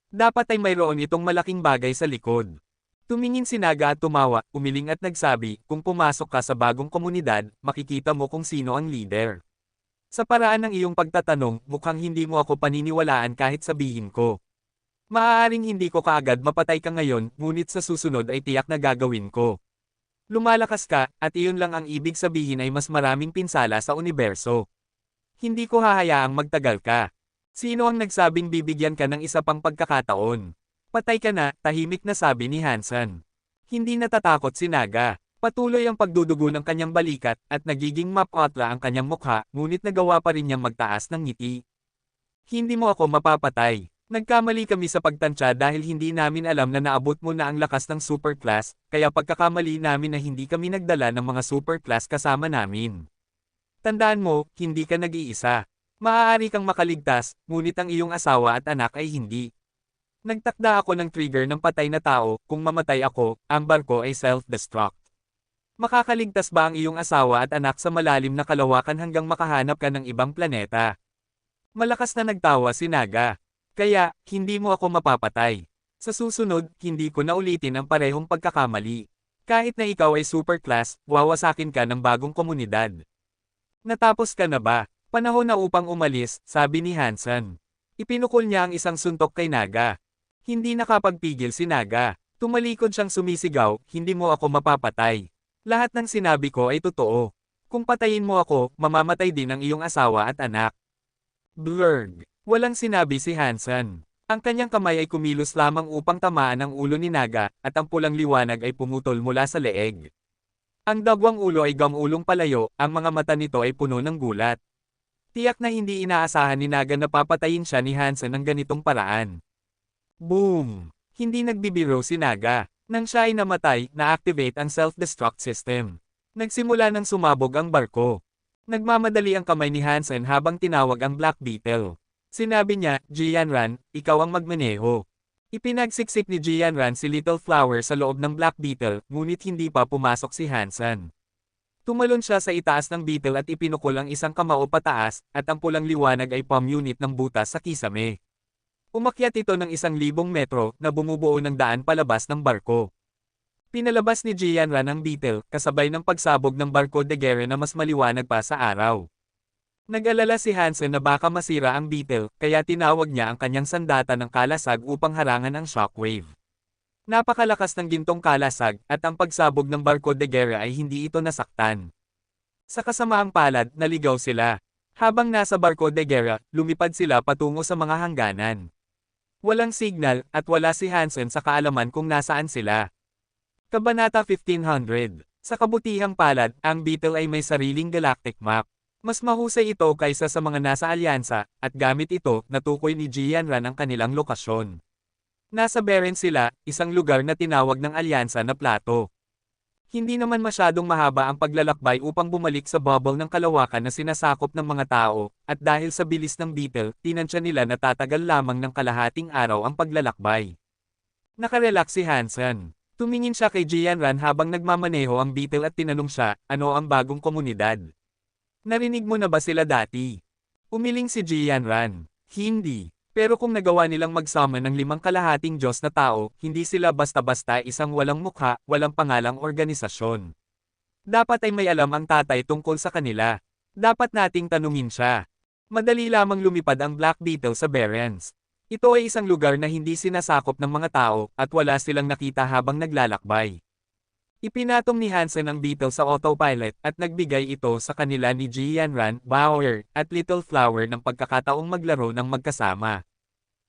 Dapat ay mayroon itong malaking bagay sa likod. Tumingin si Naga at tumawa, umiling at nagsabi, kung pumasok ka sa bagong komunidad, makikita mo kung sino ang leader. Sa paraan ng iyong pagtatanong, mukhang hindi mo ako paniniwalaan kahit sabihin ko. Maaaring hindi ko kaagad mapatay ka ngayon, ngunit sa susunod ay tiyak na gagawin ko. Lumalakas ka, at iyon lang ang ibig sabihin ay mas maraming pinsala sa universo. Hindi ko hahayaang magtagal ka. Sino ang nagsabing bibigyan ka ng isa pang pagkakataon? Patay ka na, tahimik na sabi ni Hansen. Hindi natatakot si Naga. Patuloy ang pagdudugo ng kanyang balikat, at nagiging mapotla ang kanyang mukha, ngunit nagawa pa rin niyang magtaas ng ngiti. Hindi mo ako mapapatay. Nagkamali kami sa pagtansya dahil hindi namin alam na naabot mo na ang lakas ng superclass, kaya pagkakamali namin na hindi kami nagdala ng mga superclass kasama namin. Tandaan mo, hindi ka nag-iisa. Maaari kang makaligtas, ngunit ang iyong asawa at anak ay hindi. Nagtakda ako ng trigger ng patay na tao, kung mamatay ako, ang barko ay self-destruct. Makakaligtas ba ang iyong asawa at anak sa malalim na kalawakan hanggang makahanap ka ng ibang planeta? Malakas na nagtawa si Naga. Kaya, hindi mo ako mapapatay. Sa susunod, hindi ko na ulitin ang parehong pagkakamali. Kahit na ikaw ay superclass, wawasakin ka ng bagong komunidad. Natapos ka na ba? Panahon na upang umalis, sabi ni Hansen. Ipinukol niya ang isang suntok kay Naga. Hindi nakapagpigil si Naga. Tumalikod siyang sumisigaw, hindi mo ako mapapatay. Lahat ng sinabi ko ay totoo. Kung patayin mo ako, mamamatay din ang iyong asawa at anak. Blurg. Walang sinabi si Hansen. Ang kanyang kamay ay kumilos lamang upang tamaan ang ulo ni Naga, at ang pulang liwanag ay pumutol mula sa leeg. Ang dagwang ulo ay gamulong palayo, ang mga mata nito ay puno ng gulat. Tiyak na hindi inaasahan ni Naga na papatayin siya ni Hansen ng ganitong paraan. Boom! Hindi nagbibiro si Naga. Nang siya ay namatay, na-activate ang self-destruct system. Nagsimula ng sumabog ang barko. Nagmamadali ang kamay ni Hansen habang tinawag ang Black Beetle. Sinabi niya, Jianran, ikaw ang magmaneho. Ipinagsiksik ni Jianran si Little Flower sa loob ng Black Beetle, ngunit hindi pa pumasok si Hansen. Tumalon siya sa itaas ng beetle at ipinukol ang isang kamao pataas, at ang pulang liwanag ay palm unit ng butas sa kisame. Umakyat ito ng 1,000 metro na bumubuo ng daan palabas ng barko. Pinalabas ni Jianran ang beetle, kasabay ng pagsabog ng barko de guerre na mas maliwanag pa sa araw. Nag-alala si Hansen na baka masira ang beetle, kaya tinawag niya ang kanyang sandata ng kalasag upang harangan ang shockwave. Napakalakas ng gintong kalasag, at ang pagsabog ng barko de guerre ay hindi ito nasaktan. Sa kasamaang palad, naligaw sila. Habang nasa barko de guerre, lumipad sila patungo sa mga hangganan. Walang signal, at wala si Hansen sa kaalaman kung nasaan sila. Kabanata 1500. Sa kabutihang palad, ang beetle ay may sariling galactic map. Mas mahusay ito kaysa sa mga nasa alyansa, at gamit ito, natukoy ni Jianran ang kanilang lokasyon. Nasa Beren sila, isang lugar na tinawag ng alyansa na plato. Hindi naman masyadong mahaba ang paglalakbay upang bumalik sa bubble ng kalawakan na sinasakop ng mga tao, at dahil sa bilis ng beetle, tinansya nila na tatagal lamang ng kalahating araw ang paglalakbay. Nakarelax si Hansen. Tumingin siya kay Jianran habang nagmamaneho ang beetle at tinanong siya, ano ang bagong komunidad? Narinig mo na ba sila dati? Umiling si Jianran. Hindi. Pero kung nagawa nilang mag-summon ng 5 kalahating Diyos na tao, hindi sila basta-basta isang walang mukha, walang pangalang organisasyon. Dapat ay may alam ang tatay tungkol sa kanila. Dapat nating tanungin siya. Madali lamang lumipad ang Black Beetle sa Berens. Ito ay isang lugar na hindi sinasakop ng mga tao, at wala silang nakita habang naglalakbay. Ipinatong ni Hansen ang beetle sa autopilot, at nagbigay ito sa kanila ni Jianran, Bauer, at Little Flower ng pagkakataong maglaro ng magkasama.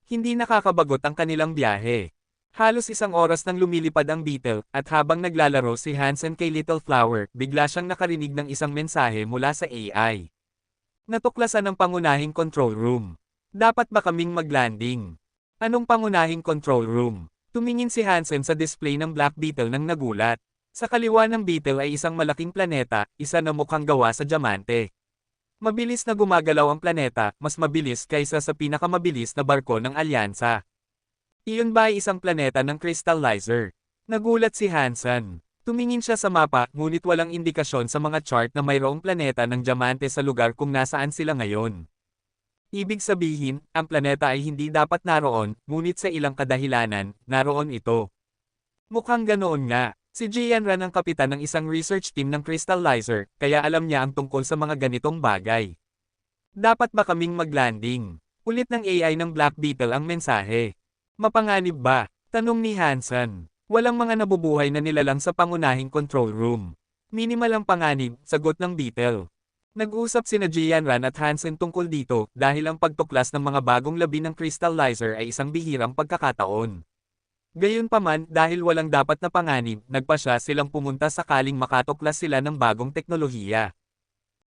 Hindi nakakabagot ang kanilang biyahe. Halos 1 oras nang lumilipad ang beetle, at habang naglalaro si Hansen kay Little Flower, bigla siyang nakarinig ng isang mensahe mula sa AI. Natuklasan ang pangunahing control room. Dapat ba kaming maglanding? Anong pangunahing control room? Tumingin si Hansen sa display ng Black Beetle nang nagulat. Sa kaliwa ng beetle ay isang malaking planeta, isa na mukhang gawa sa diamante. Mabilis na gumagalaw ang planeta, mas mabilis kaysa sa pinakamabilis na barko ng alyansa. Iyon ba ay isang planeta ng crystallizer? Nagulat si Hansen. Tumingin siya sa mapa, ngunit walang indikasyon sa mga chart na mayroong planeta ng diamante sa lugar kung nasaan sila ngayon. Ibig sabihin, ang planeta ay hindi dapat naroon, ngunit sa ilang kadahilanan, naroon ito. Mukhang ganoon nga. Si Jianran ang kapitan ng isang research team ng crystallizer, kaya alam niya ang tungkol sa mga ganitong bagay. Dapat ba kaming maglanding? Ulit ng AI ng Black Beetle ang mensahe. Mapanganib ba? Tanong ni Hansen. Walang mga nabubuhay na nilalang sa pangunahing control room. Minimal ang panganib, sagot ng Beetle. Nag-usap sina Jianran at Hansen tungkol dito, dahil ang pagtuklas ng mga bagong labi ng crystallizer ay isang bihirang pagkakataon. Gayunpaman, dahil walang dapat na panganib, nagpasya silang pumunta sakaling makatuklas sila ng bagong teknolohiya.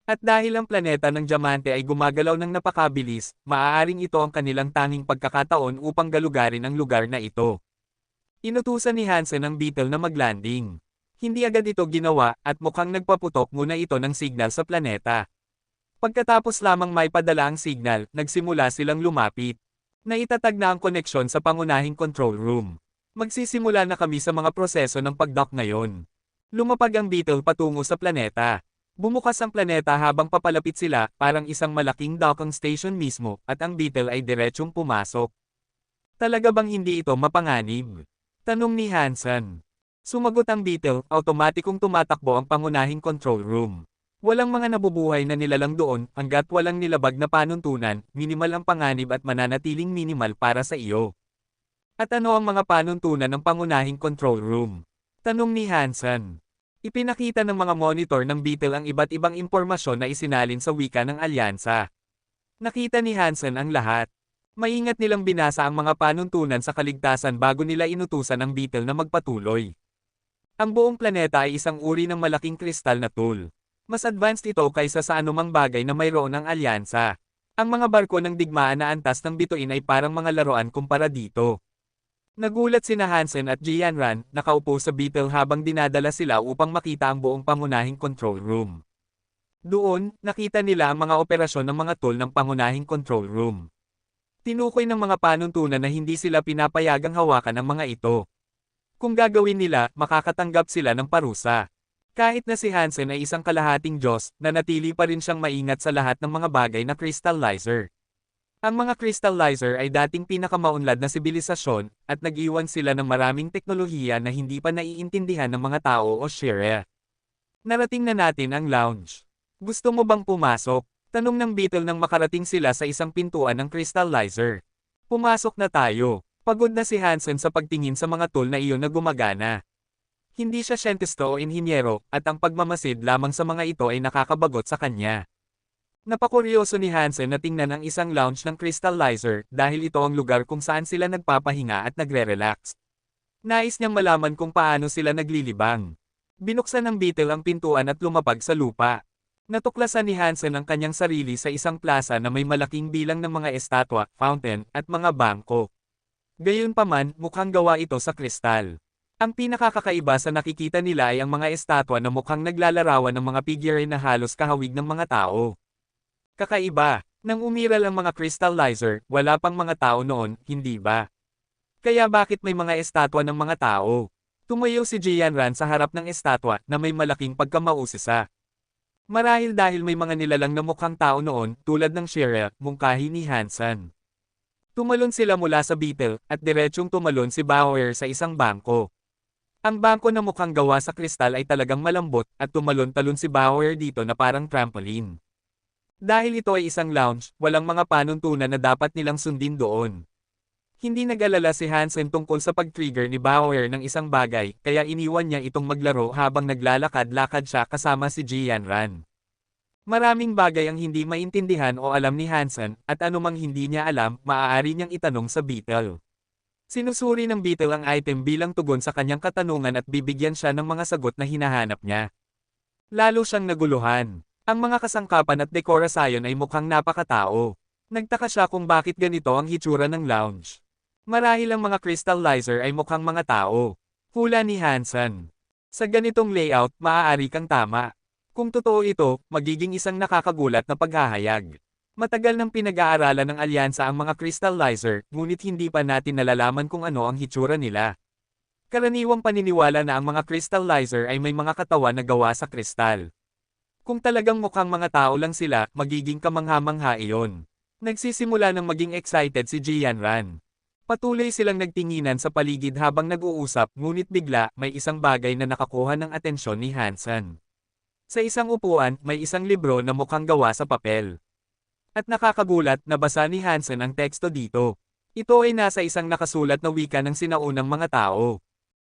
At dahil ang planeta ng Diamante ay gumagalaw ng napakabilis, maaaring ito ang kanilang tanging pagkakataon upang galugarin ang lugar na ito. Inutusan ni Hansen ang Beetle na maglanding. Hindi agad ito ginawa at mukhang nagpaputok muna ito ng signal sa planeta. Pagkatapos lamang may padala ang signal, nagsimula silang lumapit. Naitatag na ang koneksyon sa pangunahing control room. Magsisimula na kami sa mga proseso ng pag-dock ngayon. Lumapag ang Beetle patungo sa planeta. Bumukas ang planeta habang papalapit sila, parang isang malaking docking station mismo, at ang Beetle ay diretsyong pumasok. Talaga bang hindi ito mapanganib? Tanong ni Hansen. Sumagot ang Beetle, automatikong tumatakbo ang pangunahing control room. Walang mga nabubuhay na nilalang doon, hanggat walang nilabag na panuntunan, minimal ang panganib at mananatiling minimal para sa iyo. At ano ang mga panuntunan ng pangunahing control room? Tanong ni Hansen. Ipinakita ng mga monitor ng Beetle ang iba't ibang impormasyon na isinalin sa wika ng alyansa. Nakita ni Hansen ang lahat. Maingat nilang binasa ang mga panuntunan sa kaligtasan bago nila inutusan ang Beetle na magpatuloy. Ang buong planeta ay isang uri ng malaking kristal na tool. Mas advanced ito kaysa sa anumang bagay na mayroon ng alyansa. Ang mga barko ng digmaan na antas ng bituin ay parang mga laruan kumpara dito. Nagulat sina Hansen at Jianran, nakaupo sa Beetle habang dinadala sila upang makita ang buong pangunahing control room. Doon, nakita nila ang mga operasyon ng mga tool ng pangunahing control room. Tinukoy ng mga panuntunan na hindi sila pinapayagang hawakan ang mga ito. Kung gagawin nila, makakatanggap sila ng parusa. Kahit na si Hansen ay isang kalahating Diyos, nanatili pa rin siyang maingat sa lahat ng mga bagay na crystallizer. Ang mga crystallizer ay dating pinakamaunlad na sibilisasyon, at nag-iwan sila ng maraming teknolohiya na hindi pa naiintindihan ng mga tao o Shire. Narating na natin ang lounge. Gusto mo bang pumasok? Tanong ng Beetle nang makarating sila sa isang pintuan ng crystallizer. Pumasok na tayo. Pagod na si Hansen sa pagtingin sa mga tool na iyon na gumagana. Hindi siya siyentista o inhinyero, at ang pagmamasid lamang sa mga ito ay nakakabagot sa kanya. Napakuryoso ni Hansen na tingnan ang isang lounge ng crystallizer dahil ito ang lugar kung saan sila nagpapahinga at nagre-relax. Nais niyang malaman kung paano sila naglilibang. Binuksan ng Beetle ang pintuan at lumapag sa lupa. Natuklasan ni Hansen ang kanyang sarili sa isang plaza na may malaking bilang ng mga estatwa, fountain, at mga bangko. Gayunpaman, mukhang gawa ito sa kristal. Ang pinakakakaiba sa nakikita nila ay ang mga estatwa na mukhang naglalarawan ng mga figure na halos kahawig ng mga tao. Kakaiba, nang umiral ang mga crystallizer, wala pang mga tao noon, hindi ba? Kaya bakit may mga estatwa ng mga tao? Tumayo si Jianran sa harap ng estatwa na may malaking pagkamausisa. Marahil dahil may mga nilalang na mukhang tao noon, tulad ng Shire, mungkahi ni Hansen. Tumalon sila mula sa Beetle, at diretsyong tumalon si Bauer sa isang bangko. Ang bangko na mukhang gawa sa kristal ay talagang malambot, at tumalon-talon si Bauer dito na parang trampoline. Dahil ito ay isang lounge, walang mga panuntunan na dapat nilang sundin doon. Hindi nag-alala si Hansen tungkol sa pag-trigger ni Bauer ng isang bagay, kaya iniwan niya itong maglaro habang naglalakad-lakad siya kasama si Jianran. Maraming bagay ang hindi maintindihan o alam ni Hansen, at anumang hindi niya alam, maaari niyang itanong sa Beetle. Sinusuri ng Beetle ang item bilang tugon sa kanyang katanungan at bibigyan siya ng mga sagot na hinahanap niya. Lalo siyang naguluhan. Ang mga kasangkapan at dekorasyon ay mukhang napakatao. Nagtaka siya kung bakit ganito ang hitsura ng lounge. Marahil ang mga crystallizer ay mukhang mga tao. Hula ni Hansen. Sa ganitong layout, maaari kang tama. Kung totoo ito, magiging isang nakakagulat na paghahayag. Matagal nang pinag-aaralan ng alyansa ang mga crystallizer, ngunit hindi pa natin nalalaman kung ano ang hitsura nila. Karaniwang paniniwala na ang mga crystallizer ay may mga katawan na gawa sa kristal. Kung talagang mukhang mga tao lang sila, magiging kamangha-mangha iyon. Nagsisimula ng maging excited si Jianran. Patuloy silang nagtinginan sa paligid habang nag-uusap, ngunit bigla, may isang bagay na nakakuha ng atensyon ni Hansen. Sa isang upuan, may isang libro na mukhang gawa sa papel. At nakakagulat, nabasa ni Hansen ang teksto dito. Ito ay nasa isang nakasulat na wika ng sinaunang mga tao.